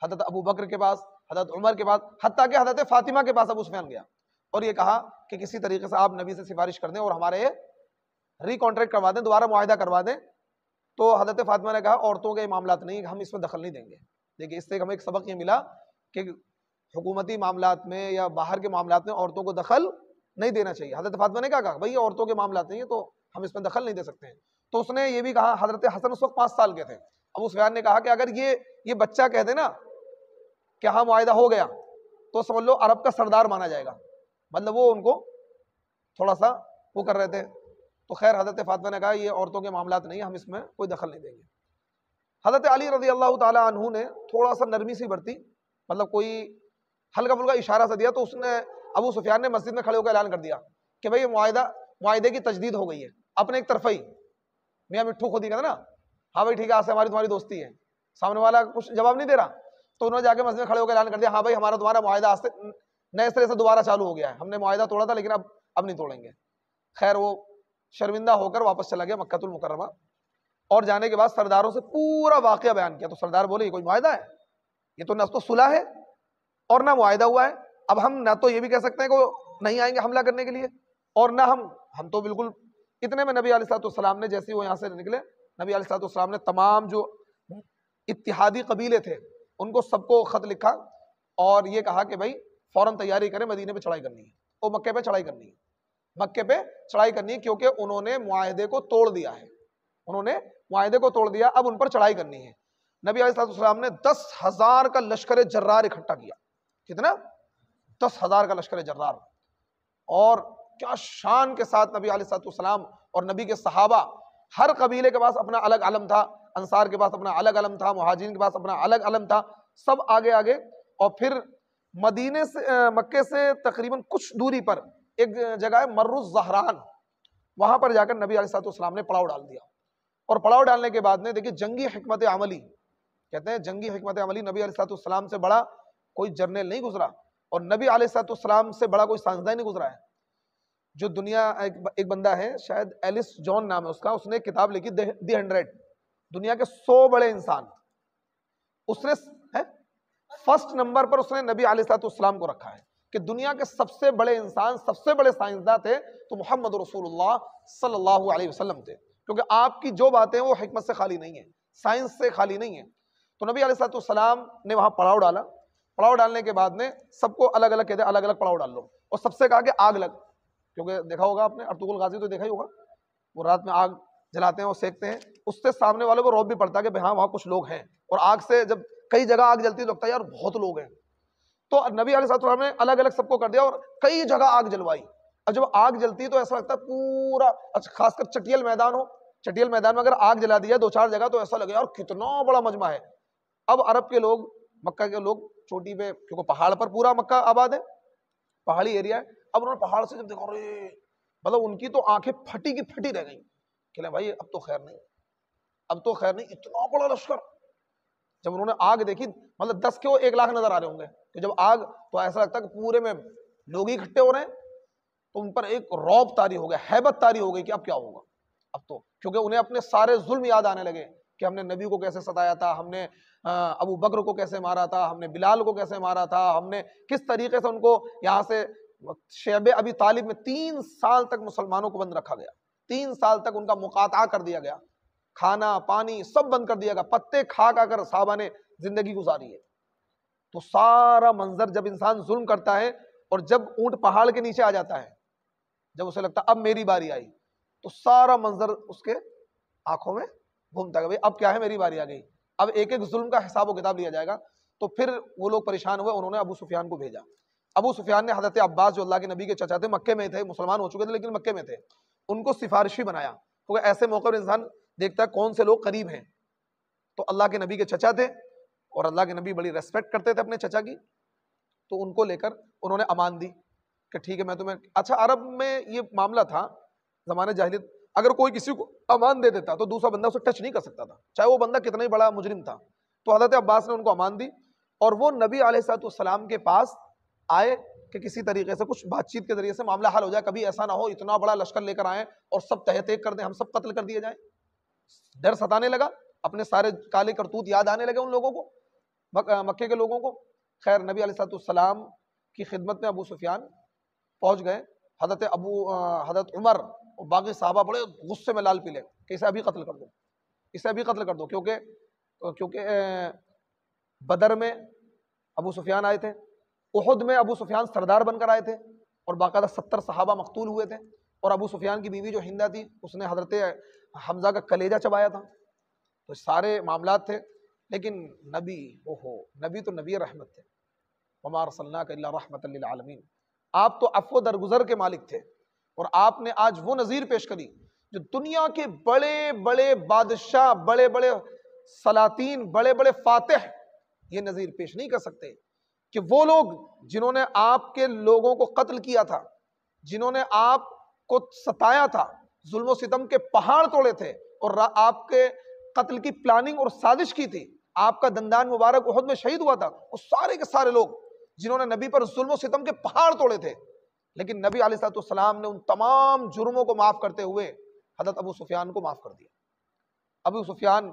حضرت ابو بکر کے پاس، حضرت عمر کے پاس، حتیٰ کہ حضرت فاطمہ کے پاس ابو سفیان گیا اور یہ کہا کہ کسی طریقے سے آپ نبی سے سفارش کر دیں اور ہمارے ری کانٹریکٹ کروا دیں، دوبارہ معاہدہ کروا دیں. تو حضرت فاطمہ نے کہا عورتوں کے معاملات نہیں، ہم اس میں دخل نہیں دیں گے. دیکھیے اس سے ہمیں ایک سبق یہ ملا کہ حکومتی معاملات میں یا باہر کے معاملات میں عورتوں کو دخل نہیں دینا چاہیے. حضرت فاطمہ نے کہا بھائی یہ عورتوں کے معاملات نہیں ہے تو ہم اس میں دخل نہیں دے سکتے ہیں. تو اس نے یہ بھی کہا، حضرت حسن اس وقت 5 سال کے تھے. ابو سفیان نے کہا کہ اگر یہ بچہ کہہ دے نا کہ ہاں معاہدہ ہو گیا تو سمجھ لو عرب کا سردار مانا جائے گا. مطلب وہ ان کو تھوڑا سا وہ کر رہے تھے. تو خیر حضرت فاطمہ نے کہا یہ عورتوں کے معاملات نہیں، ہم اس میں کوئی دخل نہیں دیں گے. حضرت علی رضی اللہ تعالی عنہ نے تھوڑا سا نرمی سی برتی، مطلب کوئی ہلکا پھلکا اشارہ سا دیا. تو اس نے ابو سفیان نے مسجد میں کھڑے ہو کر اعلان کر دیا کہ بھائی معاہدے کی تجدید ہو گئی ہے. اپنے ایک طرف ہی میاں مٹھو خود ہی کہتا نا ہاں بھائی ٹھیک ہے، آج سے ہماری تمہاری دوستی ہے. سامنے والا کچھ جواب نہیں دے رہا تو انہوں نے جا کے مسجد میں کھڑے ہو کر اعلان کر دیا ہاں بھائی ہمارا تمہارا معاہدہ آج سے نئے سرے سے دوبارہ چالو ہو گیا ہے، ہم نے معاہدہ توڑا تھا لیکن اب نہیں توڑیں گے. خیر وہ شرمندہ ہو کر واپس چلا گیا مکہ المکرمہ، اور جانے کے بعد سرداروں سے پورا واقعہ بیان کیا. تو سردار بولے یہ کوئی معاہدہ ہے؟ یہ تو نہ تو صلح ہے اور نہ معاہدہ ہوا ہے. اب ہم نہ تو یہ بھی کہہ سکتے ہیں کہ نہیں آئیں گے حملہ کرنے کے لیے، اور نہ ہم تو بالکل. اتنے میں نبی علیہ السلام نے جیسے وہ یہاں سے نکلے، نبی علیہ السلام نے تمام جو اتحادی قبیلے تھے ان کو سب کو خط لکھا اور یہ کہا کہ بھائی فوراً تیاری کریں، مدینے پہ چڑھائی کرنی ہے، وہ مکے پہ چڑھائی کرنی ہے، مکے پہ چڑھائی کرنی ہے، کیونکہ انہوں نے معاہدے کو توڑ دیا ہے، انہوں نے معاہدے کو توڑ دیا، اب ان پر چڑھائی کرنی ہے. نبی علیہ السلام نے 10,000 کا لشکر جرار اکٹھا کیا. کتنا؟ 10,000 کا لشکر جرار. اور کیا شان کے ساتھ نبی علیہ السلام اور نبی کے صحابہ، ہر قبیلے کے پاس اپنا الگ علم تھا، انصار کے پاس اپنا الگ علم تھا، مہاجرین کے پاس اپنا الگ علم تھا، سب آگے آگے. اور پھر مدینے سے مکے سے تقریباً کچھ دوری پر ایک جگہ ہے مر الزہران، وہاں پر جا کر نبی علیہ السلام نے پڑاؤ ڈال دیا. اور پڑاؤ ڈالنے کے بعد میں دیکھیے جنگی حکمت عملی، کہتے ہیں جنگی حکمت عملی، نبی علیہ السلام سے بڑا کوئی جرنیل نہیں گزرا اور نبی علیہ السلام سے بڑا کوئی سائنسدان نہیں گزرا ہے. جو دنیا ایک بندہ ہے شاید ایلس جون نام ہے اس کا، اس نے کتاب لکھی دی 100، دنیا کے 100 بڑے انسان. اس نے فرسٹ نمبر پر اس نے نبی علیہ الصلوۃ والسلام کو رکھا ہے کہ دنیا کے سب سے بڑے انسان، سب سے بڑے سائنسداں تھے تو محمد رسول اللہ صلی اللہ علیہ وسلم تھے، کیونکہ آپ کی جو باتیں وہ حکمت سے خالی نہیں ہیں، سائنس سے خالی نہیں ہیں۔ تو نبی علیہ الصلوۃ والسلام نے وہاں پڑاؤ ڈالا، پڑاؤ ڈالنے کے بعد میں سب کو الگ الگ کہتے الگ الگ پڑاؤ ڈال لو، اور سب سے کہا کہ آگ لگ، کیونکہ دیکھا ہوگا آپ نے ارطغرل غازی تو دیکھا ہی ہوگا، وہ رات میں آگ جلاتے ہیں اور سیکتے ہیں، اس سے سامنے والوں کو رعب بھی پڑتا ہے کہ ہاں وہاں کچھ لوگ ہیں، اور آگ سے جب کئی جگہ آگ جلتی ہے تو لگتا ہے یار بہت لوگ ہیں۔ تو نبی علیہ الصلوۃ والسلام نے الگ الگ سب کو کر دیا اور کئی جگہ آگ جلوائی، اور جب آگ جلتی ہے تو ایسا لگتا ہے پورا، خاص کر چٹیل میدان ہو، چٹیل میدان میں اگر آگ جلا دیا 2-4 جگہ تو ایسا لگے یار کتنا بڑا مجمع ہے۔ اب عرب کے لوگ، مکہ کے لوگ چوٹی پہ، کیونکہ پہاڑ پر پورا مکہ آباد ہے، پہاڑی ایریا ہے، اب انہوں نے پہاڑ سے جب دیکھا رے، مطلب ان کی تو آنکھیں پھٹی کی پھٹی رہ گئیں کہ لیں بھائی اب تو خیر نہیں، اب تو خیر نہیں، اتنا بڑا لشکر۔ جب انہوں نے آگ دیکھی، مطلب 10 کے وہ 1 لاکھ نظر آ رہے ہوں گے کہ جب آگ، تو ایسا لگتا ہے کہ پورے میں لوگ ہی اکٹھے ہو رہے ہیں، تو ان پر ایک رعب طاری ہو گیا، ہیبت طاری ہو گئی کہ اب کیا ہوگا اب تو، کیونکہ انہیں اپنے سارے ظلم یاد آنے لگے کہ ہم نے نبی کو کیسے ستایا تھا، ہم نے ابو بکر کو کیسے مارا تھا، ہم نے بلال کو کیسے مارا تھا، ہم نے کس طریقے سے ان کو یہاں سے شیب ابی طالب میں 3 سال تک مسلمانوں کو بند رکھا گیا، 3 سال تک ان کا مقاطعہ کر دیا گیا، کھانا پانی سب بند کر دیا گیا، پتے کھا کر صحابہ نے زندگی گزاری ہے۔ تو سارا منظر جب انسان ظلم کرتا ہے اور جب اونٹ پہاڑ کے نیچے آ جاتا ہے، جب اسے لگتا ہے اب میری باری آئی، تو سارا منظر اس کے آنکھوں میں گھومتا ہے کہ اب کیا ہے، میری باری آ گئی، اب ایک ایک ظلم کا حساب و کتاب لیا جائے گا۔ تو پھر وہ لوگ پریشان ہوئے، انہوں نے ابو سفیان کو بھیجا۔ ابو سفیان نے حضرت عباس جو اللہ کے نبی کے چچا تھے، مکے میں تھے، مسلمان ہو چکے تھے لیکن مکے میں تھے، ان کو سفارشی بنایا، کیونکہ ایسے موقع پر انسان دیکھتا ہے کون سے لوگ قریب ہیں۔ تو اللہ کے نبی کے چچا تھے اور اللہ کے نبی بڑی ریسپیکٹ کرتے تھے اپنے چچا کی، تو ان کو لے کر انہوں نے امان دی کہ ٹھیک ہے میں تمہیں، اچھا عرب میں یہ معاملہ تھا زمانے جاہلیت، اگر کوئی کسی کو امان دے دیتا تو دوسرا بندہ اسے ٹچ نہیں کر سکتا تھا، چاہے وہ بندہ کتنا ہی بڑا مجرم تھا۔ تو حضرت عباس نے ان کو امان دی اور وہ نبی علیہ الصلوۃ والسلام کے پاس آئے کہ کسی طریقے سے کچھ بات چیت کے ذریعے سے معاملہ حل ہو جائے، کبھی ایسا نہ ہو اتنا بڑا لشکر لے کر آئیں اور سب تہہ کر دیں، ہم سب قتل کر دیے جائیں۔ ڈر ستانے لگا، اپنے سارے کالے کرتوت یاد آنے لگے ان لوگوں کو، مکے کے لوگوں کو۔ خیر نبی علیہ الصلوۃ والسلام کی خدمت میں ابو سفیان پہنچ گئے، حضرت عمر اور باقی صحابہ بڑے غصے میں لال پیلے کہ اسے ابھی قتل کر دو، اسے ابھی قتل کر دو، کیونکہ بدر میں ابو سفیان آئے تھے، احد میں ابو سفیان سردار بن کر آئے تھے اور باقاعدہ 70 صحابہ مقتول ہوئے تھے، اور ابو سفیان کی بیوی جو ہندہ تھی اس نے حضرت حمزہ کا کلیجہ چبایا تھا، تو سارے معاملات تھے۔ لیکن نبی تو نبی رحمت تھے، وما ارسلناک الا رحمۃ للعالمین، آپ تو عفو درگزر کے مالک تھے، اور آپ نے آج وہ نظیر پیش کری جو دنیا کے بڑے بڑے بادشاہ، بڑے بڑے سلاطین، بڑے بڑے فاتح یہ نظیر پیش نہیں کر سکتے، کہ وہ لوگ جنہوں نے آپ کے لوگوں کو قتل کیا تھا، جنہوں نے آپ کو ستایا تھا، ظلم و ستم کے پہاڑ توڑے تھے اور آپ کے قتل کی پلاننگ اور سازش کی تھی، آپ کا دندان مبارک احد میں شہید ہوا تھا، وہ سارے کے سارے لوگ جنہوں نے نبی پر ظلم و ستم کے پہاڑ توڑے تھے، لیکن نبی علیہ الصلوۃ والسلام نے ان تمام جرموں کو معاف کرتے ہوئے حضرت ابو سفیان کو معاف کر دیا۔ ابو سفیان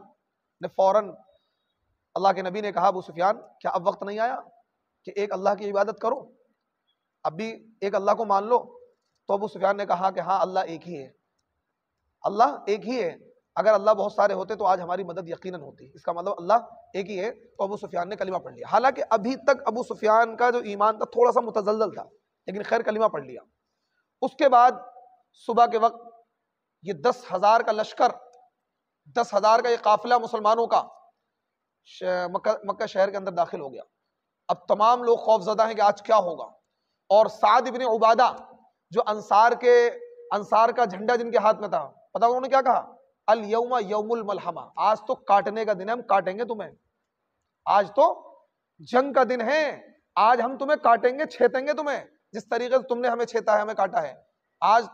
نے فوراً، اللہ کے نبی نے کہا ابو سفیان کیا اب وقت نہیں آیا کہ ایک اللہ کی عبادت کرو، اب بھی ایک اللہ کو مان لو؟ تو ابو سفیان نے کہا کہ ہاں اللہ ایک ہی ہے، اللہ ایک ہی ہے، اگر اللہ بہت سارے ہوتے تو آج ہماری مدد یقیناً ہوتی، اس کا مطلب اللہ ایک ہی ہے۔ تو ابو سفیان نے کلمہ پڑھ لیا، حالانکہ ابھی تک ابو سفیان کا جو ایمان تھا تھوڑا سا متزلزل تھا، لیکن خیر کلمہ پڑھ لیا۔ اس کے بعد صبح کے وقت یہ 10,000 کا لشکر، 10,000 کا یہ قافلہ مسلمانوں کا مکہ شہر کے اندر داخل ہو گیا۔ اب تمام لوگ خوف زدہ ہیں کہ آج کیا ہوگا، اور سعد بن عبادہ جو انصار کا جھنڈا جن کے ہاتھ میں تھا، پتہ انہوں نے کیا کہا؟ الیوم یوم الملحمہ، آج تو کاٹنے کا دن ہے، ہم کاٹیں گے تمہیں، آج تو جنگ کا دن ہے، آج ہم تمہیں کاٹیں گے، چھیتیں گے تمہیں، جس طریقے سے تم نے ہمیں چھیتا ہے، ہمیں کاٹا ہے، آج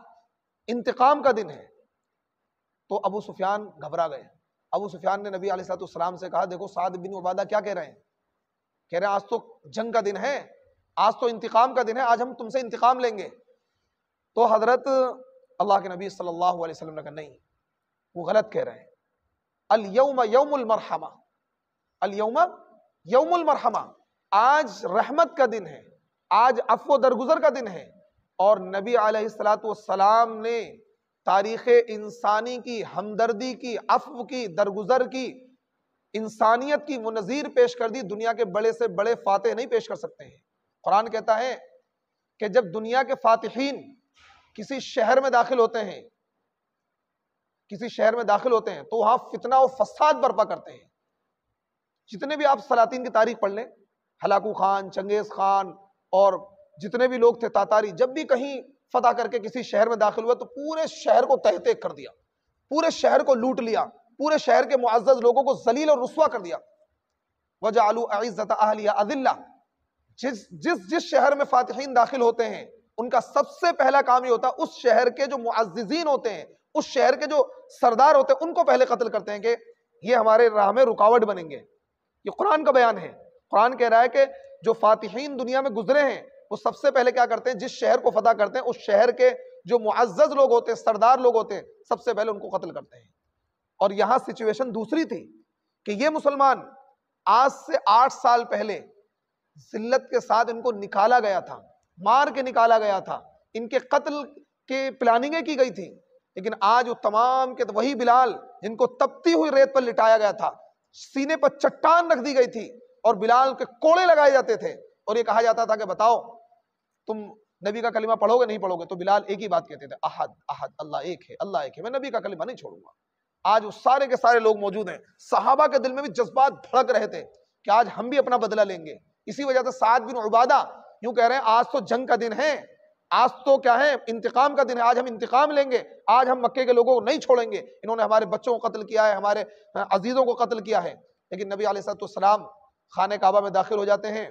انتقام کا دن ہے۔ تو ابو سفیان گھبرا گئے۔ ابو سفیان نے نبی علیہ الصلوۃ والسلام سے کہا دیکھو سعد بن عبادہ کیا کہہ رہے ہیں، کہہ رہے ہیں آج تو جنگ کا دن ہے، آج تو انتقام کا دن ہے، آج ہم تم سے انتقام لیں گے۔ تو حضرت اللہ کے نبی صلی اللہ علیہ وسلم نے کہا نہیں، وہ غلط کہہ رہے ہیں، الیوم یوم المرحمہ، الیوم یوم المرحمہ، آج رحمت کا دن ہے، آج عفو و درگزر کا دن ہے، اور نبی علیہ الصلوۃ والسلام نے تاریخ انسانی کی ہمدردی کی، عفو کی، درگزر کی، انسانیت کی وہ نظیر پیش کر دی۔ دنیا کے بڑے سے بڑے فاتح نہیں پیش کر سکتے ہیں۔ قرآن کہتا ہے کہ جب دنیا کے فاتحین کسی شہر میں داخل ہوتے ہیں، کسی شہر میں داخل ہوتے ہیں تو وہاں فتنہ و فساد برپا کرتے ہیں۔ جتنے بھی آپ سلاطین کی تاریخ پڑھ لیں، ہلاکو خان، چنگیز خان اور جتنے بھی لوگ تھے تاتاری، جب بھی کہیں فتح کر کے کسی شہر میں داخل ہوئے تو پورے شہر کو تہہ تیگ کر دیا، پورے شہر کو لوٹ لیا، پورے شہر کے معزز لوگوں کو ذلیل اور رسوا کر دیا۔ وَجَعَلُوا أَعِزَّةَ أَهْلِهَا أَذِلَّةً۔ جس شہر میں فاتحین داخل ہوتے ہیں ان کا سب سے پہلا کام یہ ہوتا ہے اس شہر کے جو معززین ہوتے ہیں، اس شہر کے جو سردار ہوتے ہیں، ان کو پہلے قتل کرتے ہیں کہ یہ ہمارے راہ میں رکاوٹ بنیں گے۔ یہ قرآن کا بیان ہے۔ قرآن کہہ رہا ہے کہ جو فاتحین دنیا میں گزرے ہیں وہ سب سے پہلے کیا کرتے ہیں، جس شہر کو فتح کرتے ہیں اس شہر کے جو معزز لوگ ہوتے ہیں، سردار لوگ ہوتے ہیں، سب سے پہلے ان کو قتل کرتے ہیں۔ اور یہاں سچویشن دوسری تھی کہ یہ مسلمان آج سے 8 سال پہلے ذلت کے ساتھ ان کو نکالا گیا تھا، مار کے نکالا گیا تھا، ان کے قتل کے پلاننگیں کی گئی تھی، لیکن آج وہ تمام کے وہی بلال جن کو تپتی ہوئی ریت پر لٹایا گیا تھا، سینے پر چٹان رکھ دی گئی تھی اور بلال کے کوڑے لگائے جاتے تھے، اور یہ کہا جاتا تھا کہ بتاؤ تم نبی کا کلمہ پڑھو گے نہیں پڑھو گے؟ تو بلال ایک ہی بات کہتے تھے، احد احد، اللہ ایک ہے، اللہ ایک ہے، میں نبی کا کلمہ نہیں چھوڑوں گا۔ آج وہ سارے کے سارے لوگ موجود ہیں، صحابہ کے دل میں بھی جذبات بھڑک رہے تھے کہ آج ہم بھی اپنا بدلہ لیں گے۔ اسی وجہ سے سعد بن عبادہ یوں کہہ رہے ہیں آج تو جنگ کا دن ہے، آج تو کیا ہے انتقام کا دن ہے، آج ہم انتقام لیں گے، آج ہم مکے کے لوگوں کو نہیں چھوڑیں گے، انہوں نے ہمارے بچوں کو قتل کیا ہے، ہمارے عزیزوں کو قتل کیا ہے۔ لیکن نبی علیہ السلام خانہ کعبہ میں داخل ہو جاتے ہیں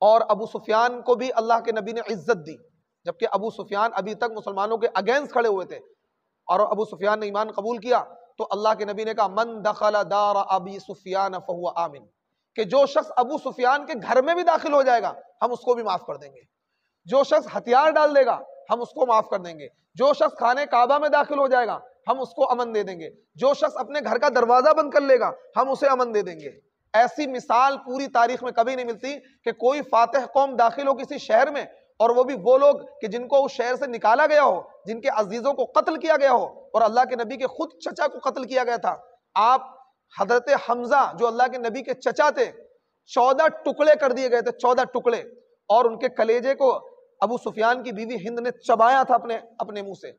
اور ابو سفیان کو بھی اللہ کے نبی نے عزت دی، جبکہ ابو سفیان ابھی تک مسلمانوں کے اگینسٹ کھڑے ہوئے تھے، اور ابو سفیان نے ایمان قبول کیا تو اللہ کے نبی نے کہا من دخل دار ابی سفیان فہو آمن، کہ جو شخص ابو سفیان کے گھر میں بھی داخل ہو جائے گا ہم اس کو بھی معاف کر دیں گے، جو شخص ہتھیار ڈال دے گا ہم اس کو معاف کر دیں گے، جو شخص خانہ کعبہ میں داخل ہو جائے گا ہم اس کو امن دے دیں گے، جو شخص اپنے گھر کا دروازہ بند کر لے گا ہم اسے امن دے دیں گے۔ ایسی مثال پوری تاریخ میں کبھی نہیں ملتی کہ کوئی فاتح قوم داخل ہو کسی شہر میں، اور وہ بھی وہ لوگ کہ جن کو اس شہر سے نکالا گیا ہو، جن کے عزیزوں کو قتل کیا گیا ہو، اور اللہ کے نبی کے خود چچا کو قتل کیا گیا تھا۔ آپ حضرت حمزہ جو اللہ کے نبی کے چچا تھے 14 ٹکڑے کر دیے گئے تھے، 14 ٹکڑے، اور ان کے کلیجے کو ابو سفیان کی بیوی ہند نے چبایا تھا اپنے منہ سے،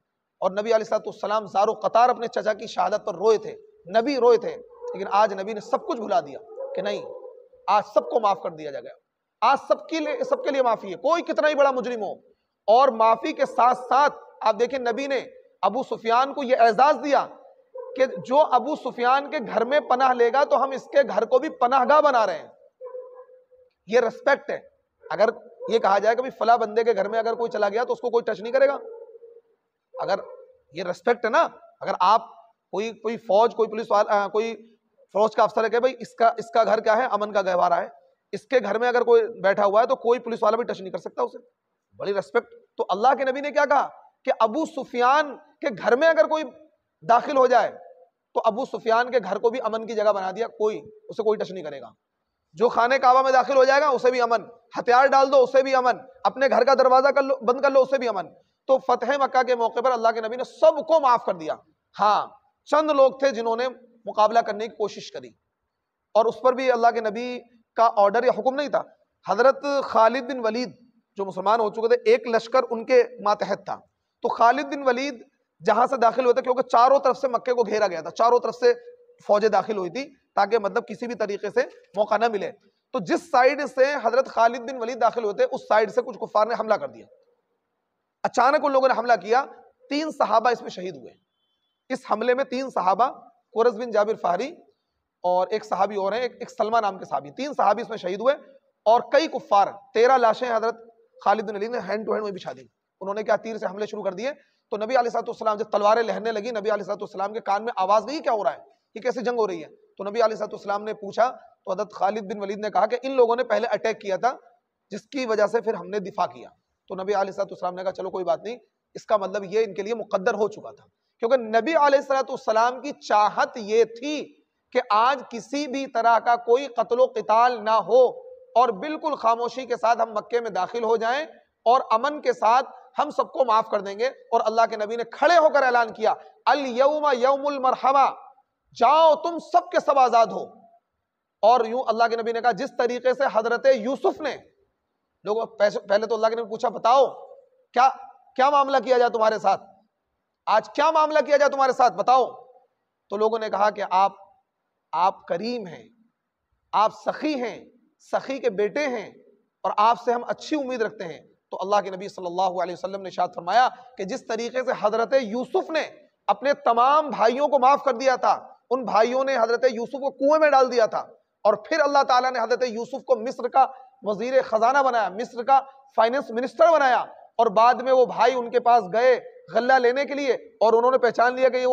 اور نبی علیہ السلام زار و قطار اپنے چچا کی شہادت پر روئے تھے، نبی روئے تھے۔ لیکن آج نبی نے سب کچھ بھلا دیا کہ نہیں، آج سب کو معاف کر دیا جائے گا، آج سب کے لیے معافی ہے، کوئی کتنا ہی بڑا مجرم ہو۔ اور معافی کے ساتھ ساتھ آپ دیکھیں نبی نے ابو سفیان کو یہ اعزاز دیا کہ جو ابو سفیان کے گھر میں پناہ لے گا تو ہم اس کے گھر کو بھی پناہ گاہ بنا رہے ہیں۔ یہ ریسپیکٹ ہے۔ اگر یہ کہا جائے کہ فلاں بندے کے گھر میں اگر کوئی چلا گیا تو اس کو کوئی ٹچ نہیں کرے گا، اگر یہ ریسپیکٹ ہے نا، اگر آپ کوئی فوج، کوئی پولیس والا، کوئی فوج کا افسر ہے کہ بھائی اس کا گھر کیا ہے، امن کا گہوارہ ہے، اس کے گھر میں اگر کوئی بیٹھا ہوا ہے تو کوئی پولیس والا بھی ٹچ نہیں کر سکتا اسے، بڑی ریسپیکٹ۔ تو اللہ کے نبی نے کیا کہا کہ ابو سفیان کے گھر میں اگر کوئی داخل ہو جائے تو ابو سفیان کے گھر کو بھی امن کی جگہ بنا دیا، اسے کوئی ٹچ نہیں کرے گا۔ جو خانہ کعبہ میں داخل ہو جائے گا اسے بھی امن، ہتھیار ڈال دو اسے بھی امن، اپنے گھر کا دروازہ بند کر لو اسے بھی امن۔ تو فتح مکہ کے موقع پر اللہ کے نبی نے سب کو معاف کر دیا، ہاں چند لوگ تھے جنہوں نے مقابلہ کرنے کی کوشش کری، اور اس پر بھی اللہ کے نبی کا آرڈر یا حکم نہیں تھا۔ حضرت خالد بن ولید جو مسلمان ہو چکے تھے، ایک لشکر ان کے ماتحت تھا، تو خالد بن ولید جہاں سے داخل ہوئے تھے، کیونکہ چاروں طرف سے مکے کو گھیرا گیا تھا، چاروں طرف سے فوجیں داخل ہوئی تھی تاکہ مطلب کسی بھی طریقے سے موقع نہ ملے، تو جس سائیڈ سے حضرت خالد بن ولید داخل ہوئے تھے اس سائیڈ سے کچھ کفار نے حملہ کر دیا۔ اچانک ان لوگوں نے حملہ کیا، 3 صحابہ اس میں شہید ہوئے۔ اس حملے میں 3 صحابہ، قرظ بن جابر فہری اور ایک صحابی اور ہیں، ایک سلمہ نام کے صحابی، 3 صحابی اس میں شہید ہوئے، اور کئی کفار، 13 لاشیں حضرت خالد بن ولید نے ہینڈ ٹو ہینڈ میں بچھا دی۔ انہوں نے کیا، تیر سے حملے شروع کر دیے۔ تو نبی علیہ السلام جب تلواریں لہرنے لگی، نبی علیہ السلام کے کان میں آواز گئی کیا ہو رہا ہے، یہ کیسے جنگ ہو رہی ہے؟ تو نبی علیہ السلام نے پوچھا تو حضرت خالد بن ولید نے کہا کہ ان لوگوں نے پہلے اٹیک کیا تھا جس کی وجہ سے پھر ہم نے دفاع کیا۔ تو نبی علیہ السلام نے کہا چلو کوئی بات نہیں، اس کا مطلب یہ ان کے لیے مقدر ہو چکا تھا، کیونکہ نبی علیہ السلام کی چاہت یہ تھی کہ آج کسی بھی طرح کا کوئی قتل و قتال نہ ہو، اور بالکل خاموشی کے ساتھ ہم مکے میں داخل ہو جائیں اور امن کے ساتھ ہم سب کو معاف کر دیں گے۔ اور اللہ کے نبی نے کھڑے ہو کر اعلان کیا الیوم یوم المرحمہ، جاؤ تم سب کے سب آزاد ہو۔ اور یوں اللہ کے نبی نے کہا جس طریقے سے حضرت یوسف نے لوگوں پہلے تو اللہ کے نبی نے پوچھا بتاؤ کیا معاملہ کیا جائے تمہارے ساتھ، آج کیا معاملہ کیا جائے تمہارے ساتھ بتاؤ۔ تو لوگوں نے کہا کہ آپ کریم ہیں، آپ سخی ہیں، سخی کے بیٹے ہیں، اور آپ سے ہم اچھی امید رکھتے ہیں۔ تو اللہ کے نبی صلی اللہ علیہ وسلم نے ارشاد فرمایا کہ جس طریقے سے حضرت یوسف نے اپنے تمام بھائیوں کو معاف کر دیا تھا، ان بھائیوں نے حضرت یوسف کو کنویں میں ڈال دیا تھا، اور پھر اللہ تعالیٰ نے حضرت یوسف کو مصر کا وزیر خزانہ بنایا، مصر کا فائننس منسٹر بنایا، اور بعد میں وہ بھائی ان کے پاس گئے غلہ لینے کے لیے، اور انہوں نے پہچان لیا کہ یہ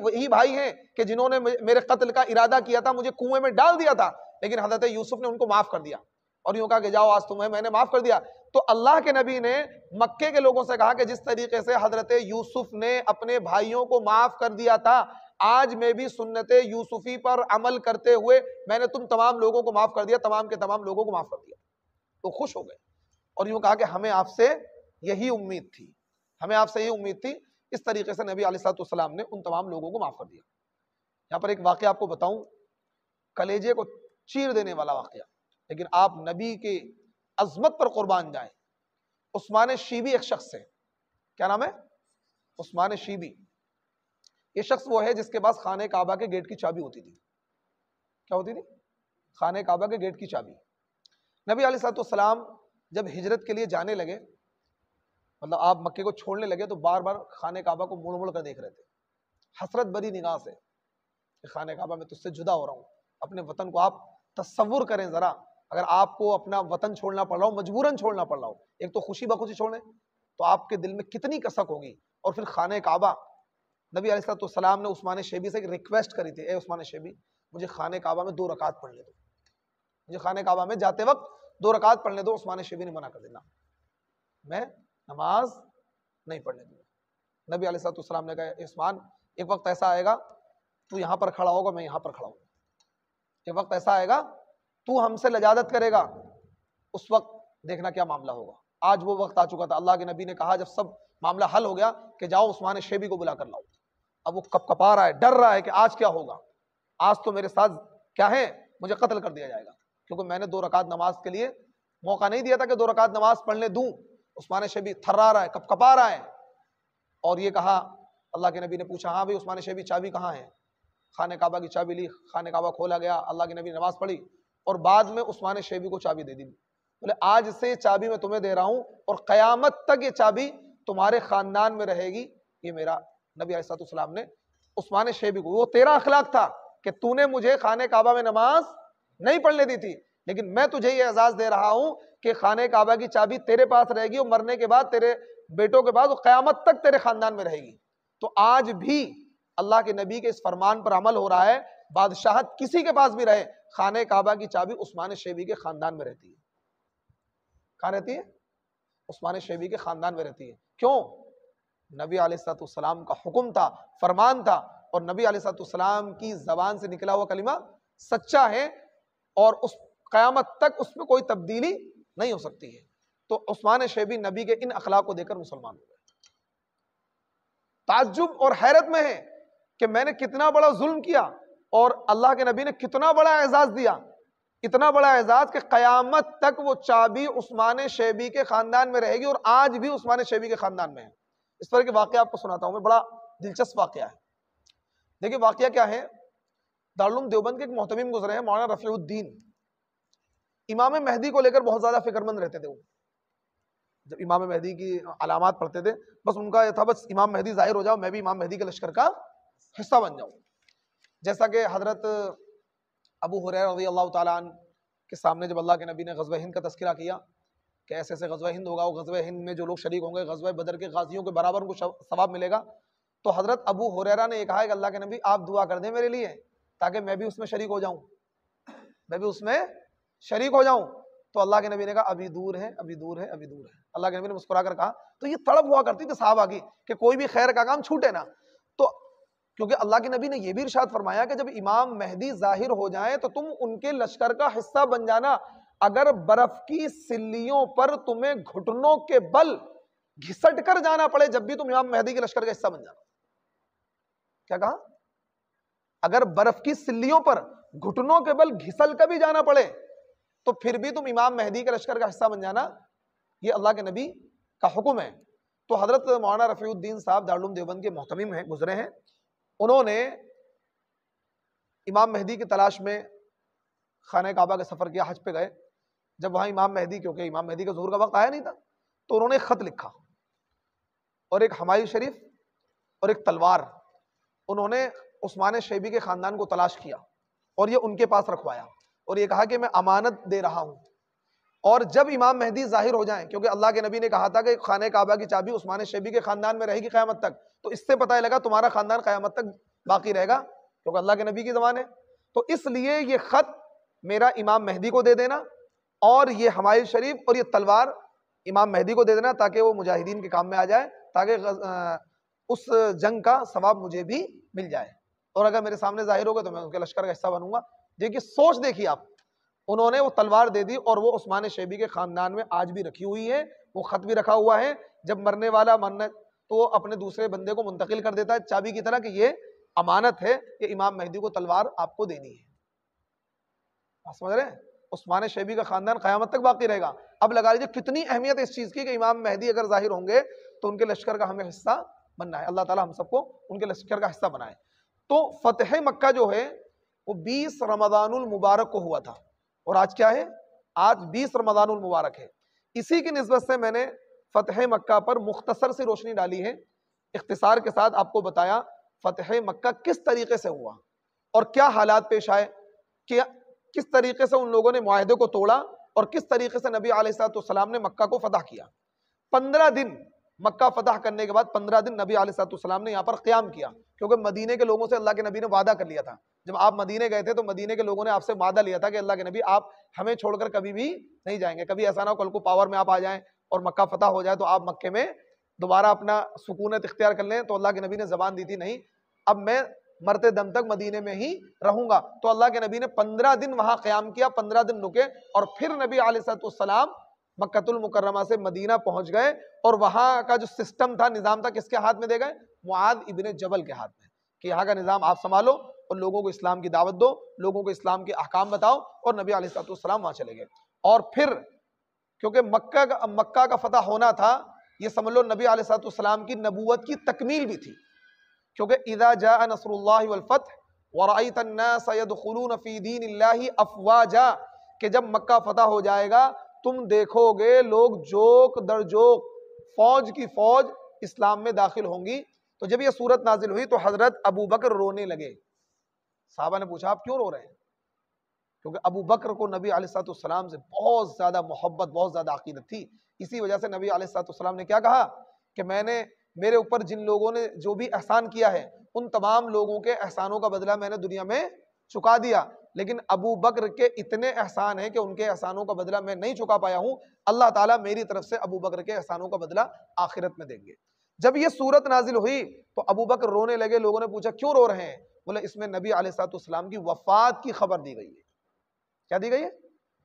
وہی بھائی ہیں کہ جنہوں نے میرے قتل کا ارادہ کیا تھا، مجھے کنویں میں ڈال دیا تھا، لیکن حضرت یوسف نے ان کو معاف کر دیا اور یوں کہا کہ جاؤ آج تمہیں میں نے معاف کر دیا۔ تو اللہ کے نبی نے مکے کے لوگوں سے کہا کہ جس طریقے سے حضرت یوسف نے اپنے بھائیوں کو معاف کر دیا تھا، آج میں بھی سنت یوسفی پر عمل کرتے ہوئے میں نے تم تمام لوگوں کو معاف کر دیا، تمام کے تمام لوگوں کو معاف کر دیا۔ تو خوش ہو گئے اور یوں کہا کہ ہمیں آپ سے یہی امید تھی، ہمیں آپ سے یہی امید تھی۔ اس طریقے سے نبی علیہ السلام نے ان تمام لوگوں کو معاف کر دیا۔ یہاں پر ایک واقعہ آپ کو بتاؤں، کلیجے کو چیر دینے والا واقعہ، لیکن آپ نبی کے عظمت پر قربان جائیں۔ عثمان شیبی ایک شخص ہے، کیا نام ہے؟ عثمان شیبی۔ یہ شخص وہ ہے جس کے پاس خانہ کعبہ کے گیٹ کی چابی ہوتی تھی۔ کیا ہوتی تھی؟ خانہ کعبہ کے گیٹ کی چابی۔ نبی علیہ السلام جب ہجرت کے لیے جانے لگے، مطلب آپ مکے کو چھوڑنے لگے، تو بار بار خانہ کعبہ کو مڑ مڑ کر دیکھ رہے تھے، حسرت بری نگاہ سے کہ خانہ کعبہ میں تجھ سے جدا ہو رہا ہوں۔ اپنے وطن کو آپ تصور کریں ذرا، اگر آپ کو اپنا وطن چھوڑنا پڑ رہا ہو، مجبوراً چھوڑنا پڑ رہا ہو، ایک تو خوشی بخوشی چھوڑیں تو آپ کے دل میں کتنی کسک ہوگی، اور پھر خانہ کعبہ۔ نبی علیہ السلام نے عثمان شیبی سے ایک ریکویسٹ کری تھی، اے عثمان شیبی مجھے خانہ کعبہ میں 2 رکعت پڑھنے دو، مجھے خانہ کعبہ میں جاتے وقت 2 رکعت پڑھنے دو۔ عثمان شیبی نے منع کر دینا، میں نماز نہیں پڑھنے دوں گا۔ نبی علیہ السلام نے کہا عثمان ایک وقت ایسا آئے گا تو یہاں پر کھڑا ہوگا، میں یہاں پر کھڑا ہوں، ایک وقت ایسا آئے گا تو ہم سے لجاجت کرے گا، اس وقت دیکھنا کیا معاملہ ہوگا۔ آج وہ وقت آ چکا تھا، اللہ کے نبی نے کہا جب سب معاملہ حل ہو گیا کہ جاؤ عثمان شیبی کو بلا کر لاؤ۔ اب وہ کپ کپا رہا ہے، ڈر رہا ہے کہ آج کیا ہوگا، آج تو میرے ساتھ کیا ہے، مجھے قتل کر دیا جائے گا، کیونکہ میں نے 2 رکعت نماز کے لیے موقع نہیں دیا تھا کہ 2 رکعت نماز پڑھنے دوں۔ عثمان شیبی تھرا رہا ہے، کپ کپا رہا ہے، اور یہ کہا، اللہ کے نبی نے پوچھا ہاں بھائی عثمان شیبی چابی کہاں ہے؟ خانہ کعبہ کی چابی لی، خانہ کعبہ کھولا گیا، اللہ کے نبی نے نماز پڑھی، اور بعد میں عثمان شیبی کو چابی دے دی۔ بولے آج سے یہ چابی میں تمہیں دے رہا ہوں، اور قیامت تک یہ چابی تمہارے خاندان میں رہے گی۔ یہ میرا نبی علیہ السلام نے عثمان شیبی کو، وہ تیرا اخلاق تھا کہ تو نے مجھے خانہ کعبہ میں نماز نہیں پڑھنے دی تھی، لیکن میں تجھے یہ اعزاز دے رہا ہوں کہ خانہ کعبہ کی چابی تیرے پاس رہے گی، اور مرنے کے بعد تیرے بیٹوں کے بعد وہ قیامت تک تیرے خاندان میں رہے گی۔ تو آج بھی اللہ کے نبی کے اس فرمان پر عمل ہو رہا ہے، بادشاہت کسی کے پاس بھی رہے، خانہ کعبہ کی چابی عثمان شیبی کے خاندان میں رہتی ہے۔ کہاں رہتی ہے؟ عثمان شیبی کے خاندان میں رہتی ہے۔ کیوں؟ نبی علیہ السلام کا حکم تھا، فرمان تھا، اور نبی علیہ السلام کی زبان سے نکلا ہوا کلمہ سچا ہے، اور اس قیامت تک اس میں کوئی تبدیلی نہیں ہو سکتی ہے۔ تو عثمان شیبی نبی کے ان اخلاق کو دیکھ کر مسلمان ہو گئے۔ تعجب اور حیرت میں ہے کہ میں نے کتنا بڑا ظلم کیا، اور اللہ کے نبی نے کتنا بڑا اعزاز دیا، اتنا بڑا اعزاز کہ قیامت تک وہ چابی عثمان شیبی کے خاندان میں رہے گی، اور آج بھی عثمان شیبی کے خاندان میں ہے۔ اس طرح کے واقعہ آپ کو سناتا ہوں میں، بڑا دلچسپ واقعہ ہے۔ دیکھیں واقعہ کیا ہے، دارالعلوم دیوبند کے ایک محتمم گزرے ہیں مولانا رفیع الدین، امام مہدی کو لے کر بہت زیادہ فکر مند رہتے تھے۔ وہ جب امام مہدی کی علامات پڑھتے تھے، بس ان کا یہ تھا بس امام مہدی ظاہر ہو جاؤ، میں بھی امام مہدی کے لشکر کا حصہ بن جاؤں۔ جیسا کہ حضرت ابو ہریرہ رضی اللہ تعالیٰ عنہ کے سامنے جب اللہ کے نبی نے غزوہ ہند کا تذکرہ کیا کہ ایسے ایسے غزوہ ہند ہوگا، وہ غزوہ ہند میں جو لوگ شریک ہوں گے غزوہ بدر کے غازیوں کے برابر ان کو ثواب ملے گا، تو حضرت ابو ہریرہ نے یہ کہا کہ اللہ کے نبی آپ دعا کر دیں میرے لیے تاکہ میں بھی اس میں شریک ہو جاؤں، میں بھی اس میں شریک ہو جاؤں۔ تو اللہ کے نبی نے کہا ابھی دور ہے، ابھی دور ہے، ابھی دور ہے۔ اللہ کے نبی نے مسکرا کر کہا، تو یہ تڑپ ہوا کرتی تھی صحابہ کی کہ کوئی بھی خیر کا کام چھوٹے نہ، تو کیونکہ اللہ کے نبی نے یہ بھی ارشاد فرمایا کہ جب امام مہدی ظاہر ہو جائیں تو تم ان کے لشکر کا حصہ بن جانا۔ اگر برف کی سلیوں پر تمہیں گھٹنوں کے بل گھسٹ کر جانا پڑے جب بھی تم امام مہدی کے لشکر کا حصہ بن جانا. کیا کہا؟ اگر برف کی سلیوں پر گھٹنوں کے بل گھسل کر بھی جانا پڑے تو پھر بھی تم امام مہدی کے لشکر کا حصہ بن جانا. یہ اللہ کے نبی کا حکم ہے. تو حضرت مولانا رفیع الدین صاحب دارالعلوم دیوبند کے محتمم ہیں، گزرے ہیں. انہوں نے امام مہدی کی تلاش میں خانہ کعبہ کا سفر کیا، حج پہ گئے. جب وہاں امام مہدی، کیونکہ امام مہدی کا ظہور کا وقت آیا نہیں تھا، تو انہوں نے ایک خط لکھا اور ایک حمایل شریف اور ایک تلوار. انہوں نے عثمان شیبی کے خاندان کو تلاش کیا اور یہ ان کے پاس رکھوایا اور یہ کہا کہ میں امانت دے رہا ہوں، اور جب امام مہدی ظاہر ہو جائیں، کیونکہ اللہ کے نبی نے کہا تھا کہ خانہ کعبہ کی چابی عثمان شیبی کے خاندان میں رہے گی قیامت تک، تو اس سے پتہ لگا تمہارا خاندان قیامت تک باقی رہے گا، کیونکہ اللہ کے نبی کی زبان ہے. تو اس لیے یہ خط میرا امام مہدی کو دے دینا اور یہ حمایل شریف اور یہ تلوار امام مہدی کو دے دینا تاکہ وہ مجاہدین کے کام میں آ جائے، تاکہ اس جنگ کا ثواب مجھے بھی مل جائے، اور اگر میرے سامنے ظاہر ہوگا تو میں ان کے لشکر کا حصہ بنوں گا. دیکھیے سوچ دیکھیے آپ، انہوں نے وہ تلوار دے دی اور وہ عثمان شیبی کے خاندان میں آج بھی رکھی ہوئی ہے. وہ خط بھی رکھا ہوا ہے، جب مرنے والا تو وہ اپنے دوسرے بندے کو منتقل کر دیتا ہے چابی کی طرح کہ یہ امانت ہے کہ امام مہدی کو تلوار آپ کو دینی ہے. آپ سمجھ رہے ہیں؟ عثمان شیبی کا خاندان قیامت تک باقی رہے گا. اب لگا لیجیے کتنی اہمیت ہے اس چیز کی کہ امام مہدی اگر ظاہر ہوں گے تو ان کے لشکر کا ہمیں حصہ بننا ہے. اللہ تعالی ہم سب کو ان کے لشکر کا حصہ بنائے. تو فتح مکہ جو ہے وہ 20 رمضان المبارک کو ہوا تھا، اور آج کیا ہے؟ آج 20 رمضان المبارک ہے. اسی کی نسبت سے میں نے فتح مکہ پر مختصر سی روشنی ڈالی ہے، اختصار کے ساتھ آپ کو بتایا فتح مکہ کس طریقے سے ہوا اور کیا حالات پیش آئے، کہ کس طریقے سے ان لوگوں نے معاہدے کو توڑا اور کس طریقے سے نبی علیہ الصلوۃ والسلام نے مکہ کو فتح کیا. 15 دن مکہ فتح کرنے کے بعد 15 دن نبی علیہ الصلوۃ والسلام نے یہاں پر قیام کیا، کیونکہ مدینے کے لوگوں سے اللہ کے نبی نے وعدہ کر لیا تھا. جب آپ مدینے گئے تھے تو مدینے کے لوگوں نے آپ سے وعدہ لیا تھا کہ اللہ کے نبی آپ ہمیں چھوڑ کر کبھی بھی نہیں جائیں گے، کبھی ایسا نہ ہو کل کو پاور میں آپ آ جائیں اور مکہ فتح ہو جائے تو آپ مکے میں دوبارہ اپنا سکونت اختیار کر لیں. تو اللہ کے نبی نے زبان دی تھی نہیں، اب میں مرتے دم تک مدینے میں ہی رہوں گا. تو اللہ کے نبی نے 15 دن وہاں قیام کیا، 15 دن رکے، اور پھر نبی علیہ الصلوۃ والسلام مکۃ المکرمہ سے مدینہ پہنچ گئے، اور وہاں کا جو سسٹم تھا، نظام تھا، کس کے ہاتھ میں دے گئے؟ معاذ ابن جبل کے ہاتھ میں، کہ یہاں کا نظام آپ سنبھالو اور لوگوں کو اسلام کی دعوت دو، لوگوں کو اسلام کے احکام بتاؤ. اور نبی علیہ الصلوۃ والسلام وہاں چلے گئے. اور پھر کیونکہ مکہ کا فتح ہونا تھا، یہ سمجھ لو نبی علیہ الصلوۃ والسلام کی نبوت کی تکمیل بھی تھی، کیونکہ اذا جاء نصر اللہ والفتح ورأیت الناس يدخلون فی دین اللہ افواجا، کہ جب مکہ فتح ہو جائے گا تم دیکھو گے لوگ جوک در جوک، فوج کی فوج اسلام میں داخل ہوں گی. تو جب یہ صورت نازل ہوئی تو حضرت ابو بکر رونے لگے. صحابہ نے پوچھا آپ کیوں رو رہے ہیں؟ کیونکہ ابو بکر کو نبی علیہ الصلوۃ والسلام سے بہت زیادہ محبت، بہت زیادہ عقیدت تھی. اسی وجہ سے نبی علیہ الصلوۃ والسلام نے کیا کہا کہ میرے اوپر جن لوگوں نے جو بھی احسان کیا ہے ان تمام لوگوں کے احسانوں کا بدلہ میں نے دنیا میں چکا دیا، لیکن ابو بکر کے اتنے احسان ہیں کہ ان کے احسانوں کا بدلہ میں نہیں چکا پایا ہوں، اللہ تعالیٰ میری طرف سے ابو بکر کے احسانوں کا بدلہ آخرت میں دیں گے. جب یہ صورت نازل ہوئی تو ابو بکر رونے لگے. لوگوں نے پوچھا کیوں رو رہے ہیں؟ بولے اس میں نبی علیہ الصلوۃ والسلام کی وفات کی خبر دی گئی ہے. کیا دی گئی ہے؟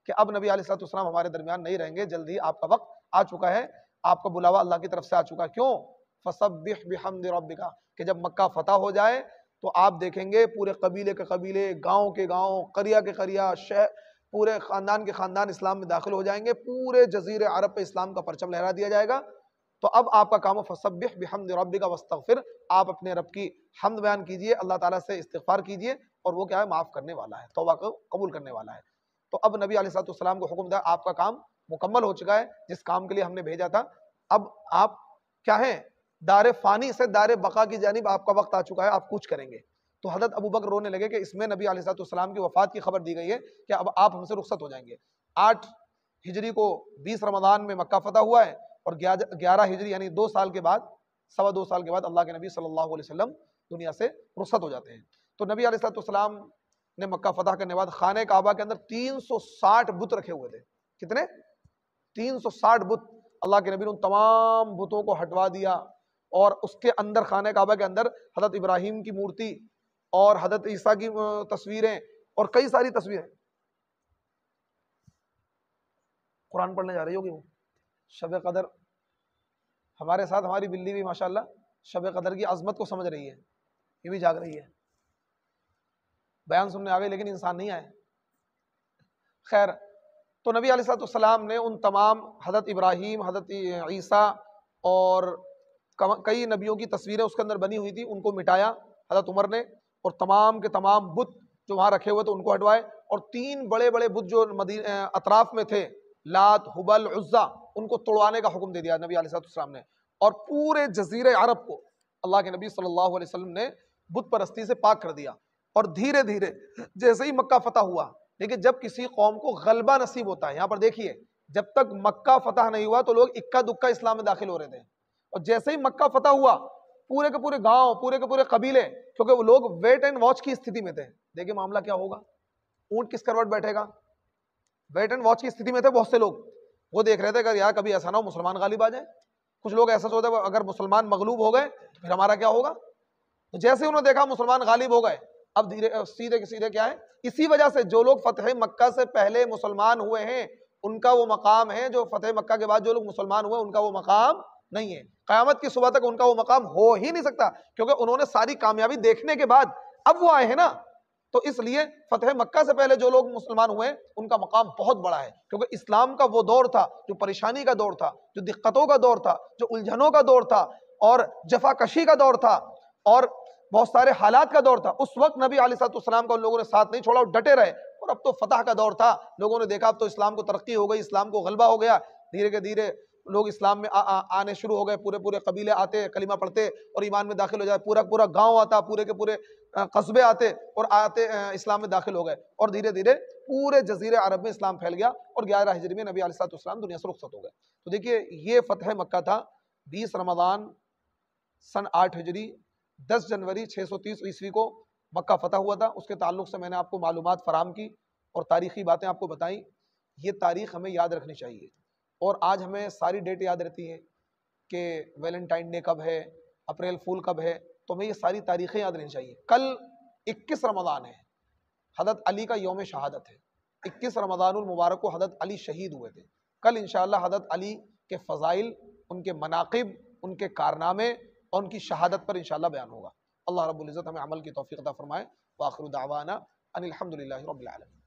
کہ اب نبی علیہ الصلوۃ والسلام ہمارے درمیان نہیں رہیں گے، جلدی آپ کا وقت آ چکا ہے، آپ کا بلاوا اللہ کی طرف سے آ چکا ہے. کیوں؟ فسبح بحمد ربک، کہ جب مکہ فتح ہو جائے تو آپ دیکھیں گے پورے قبیلے کے قبیلے، گاؤں کے گاؤں، قریہ کے قریہ، شہر، پورے خاندان کے خاندان اسلام میں داخل ہو جائیں گے، پورے جزیرے عرب پہ اسلام کا پرچم لہرا دیا جائے گا. تو اب آپ کا کام فسبح بحمد ربک واستغفر، آپ اپنے رب کی حمد بیان کیجئے، اللہ تعالیٰ سے استغفار کیجئے، اور وہ کیا ہے؟ معاف کرنے والا ہے، توبہ کو قبول کرنے والا ہے. تو اب نبی علیہ الصلوۃ والسلام کو حکم دیا آپ کا کام مکمل ہو چکا ہے، جس کام کے لیے ہم نے بھیجا تھا. اب آپ کیا ہیں؟ دار فانی سے دار بقا کی جانب آپ کا وقت آ چکا ہے، آپ کچھ کریں گے. تو حضرت ابو بکر رونے لگے کہ اس میں نبی علیہ الصلوۃ والسلام کی وفات کی خبر دی گئی ہے کہ اب آپ ہم سے رخصت ہو جائیں گے. 8 ہجری کو 20 رمضان میں مکہ فتح ہوا ہے، اور 11 ہجری یعنی 2 سال کے بعد، 2.25 سال کے بعد اللہ کے نبی صلی اللہ علیہ وسلم دنیا سے رخصت ہو جاتے ہیں. تو نبی علیہ الصلوۃ والسلام نے مکہ فتح کرنے کے بعد خانہ کعبہ کے اندر 360 بت رکھے ہوئے تھے. کتنے؟ 360 بت. اللہ کے نبی نے ان تمام بتوں کو ہٹوا دیا، اور اس کے اندر خانہ کعبہ کے اندر حضرت ابراہیم کی مورتی اور حضرت عیسیٰ کی تصویریں اور کئی ساری تصویریں. قرآن پڑھنے جا رہی ہوگی وہ شب قدر. ہمارے ساتھ ہماری بلی بھی ماشاءاللہ شب قدر کی عظمت کو سمجھ رہی ہے، یہ بھی جاگ رہی ہے. بیان سننے آ گئی لیکن انسان نہیں آئے. خیر، تو نبی علیہ السلام نے ان تمام حضرت ابراہیم، حضرت عیسیٰ اور کئی نبیوں کی تصویریں اس کے اندر بنی ہوئی تھی، ان کو مٹایا حضرت عمر نے، اور تمام کے تمام بت جو وہاں رکھے ہوئے تھے ان کو ہٹوائے، اور 3 بڑے بڑے بت جو اطراف میں تھے، لات، حبل، عزا، ان کو توڑوانے کا حکم دے دیا نبی علیہ السلام نے. اور پورے جزیرے عرب کو اللہ کے نبی صلی اللہ علیہ وسلم نے بت پرستی سے پاک کر دیا. اور دھیرے دھیرے جیسے ہی مکہ فتح ہوا، لیکن جب کسی قوم کو غلبہ نصیب ہوتا ہے، یہاں پر دیکھیے جب تک مکہ فتح نہیں ہوا تو لوگ اکا دکا اسلام میں داخل ہو رہے تھے، اور جیسے ہی مکہ فتح ہوا پورے کے پورے گاؤں، پورے کے پورے قبیلے، کیونکہ وہ لوگ ویٹ اینڈ واچ کی استھتی میں تھے. دیکھیں معاملہ کیا ہوگا، اونٹ کس کروٹ بیٹھے گا، ویٹ اینڈ واچ کی استھتی میں تھے بہت سے لوگ. وہ دیکھ رہے تھے کہ یار کبھی ایسا نہ ہو مسلمان غالب آ جائیں. کچھ لوگ ایسا سوچتے ہیں اگر مسلمان مغلوب ہو گئے تو پھر ہمارا کیا ہوگا. تو جیسے انہوں نے دیکھا مسلمان غالب ہو گئے، اب سیدھے سیدھے کیا ہے، اسی وجہ سے جو لوگ فتح مکہ سے پہلے مسلمان ہوئے ہیں ان کا وہ مقام ہے، جو فتح مکہ کے بعد جو لوگ مسلمان ہوئے ان کا وہ مقام نہیں ہے. قیامت کی صبح تک ان کا وہ مقام ہو ہی نہیں سکتا، کیونکہ انہوں نے ساری کامیابی دیکھنے کے بعد اب وہ آئے ہیں نا. تو اس لیے فتح مکہ سے پہلے جو لوگ مسلمان ہوئے ان کا مقام بہت بڑا ہے، کیونکہ اسلام کا وہ دور تھا جو پریشانی کا دور تھا، جو دقتوں کا دور تھا، جو الجھنوں کا دور تھا، اور جفا کشی کا دور تھا، اور بہت سارے حالات کا دور تھا. اس وقت نبی علیہ السلام کا ان لوگوں نے ساتھ نہیں چھوڑا اور ڈٹے رہے. اور اب تو فتح کا دور تھا، لوگوں نے دیکھا اب تو اسلام کو ترقی ہو گئی، اسلام کو غلبہ ہو گیا. دھیرے کے دھیرے لوگ اسلام میں آنے شروع ہو گئے، پورے پورے قبیلے آتے، کلمہ پڑھتے اور ایمان میں داخل ہو جائے، پورا پورا گاؤں آتا، پورے کے پورے قصبے آتے اور آتے اسلام میں داخل ہو گئے. اور دھیرے دھیرے پورے جزیرے عرب میں اسلام پھیل گیا، اور 11 ہجری میں نبی علیہ السلام دنیا سے رخصت ہو گئے. تو دیکھیے یہ فتح مکہ تھا 20 رمضان سن 8 ہجری، 10 جنوری 630 عیسوی کو مکہ فتح ہوا تھا. اس کے تعلق سے میں نے آپ کو معلومات فراہم کی اور تاریخی باتیں آپ کو بتائیں. یہ تاریخ ہمیں یاد رکھنی چاہیے، اور آج ہمیں ساری ڈیٹ یاد رہتی ہیں کہ ویلنٹائن ڈے کب ہے، اپریل فول کب ہے، تو ہمیں یہ ساری تاریخیں یاد رہنی چاہیے. کل 21 رمضان ہے، حضرت علی کا یوم شہادت ہے. 21 رمضان المبارک کو حضرت علی شہید ہوئے تھے. کل انشاءاللہ حضرت علی کے فضائل، ان کے مناقب، ان کے کارنامے اور ان کی شہادت پر انشاءاللہ بیان ہوگا. اللہ رب العزت ہمیں عمل کی توفیق عطا فرمائے. وآخر دعوانا ان الحمدللہ رب العالمین.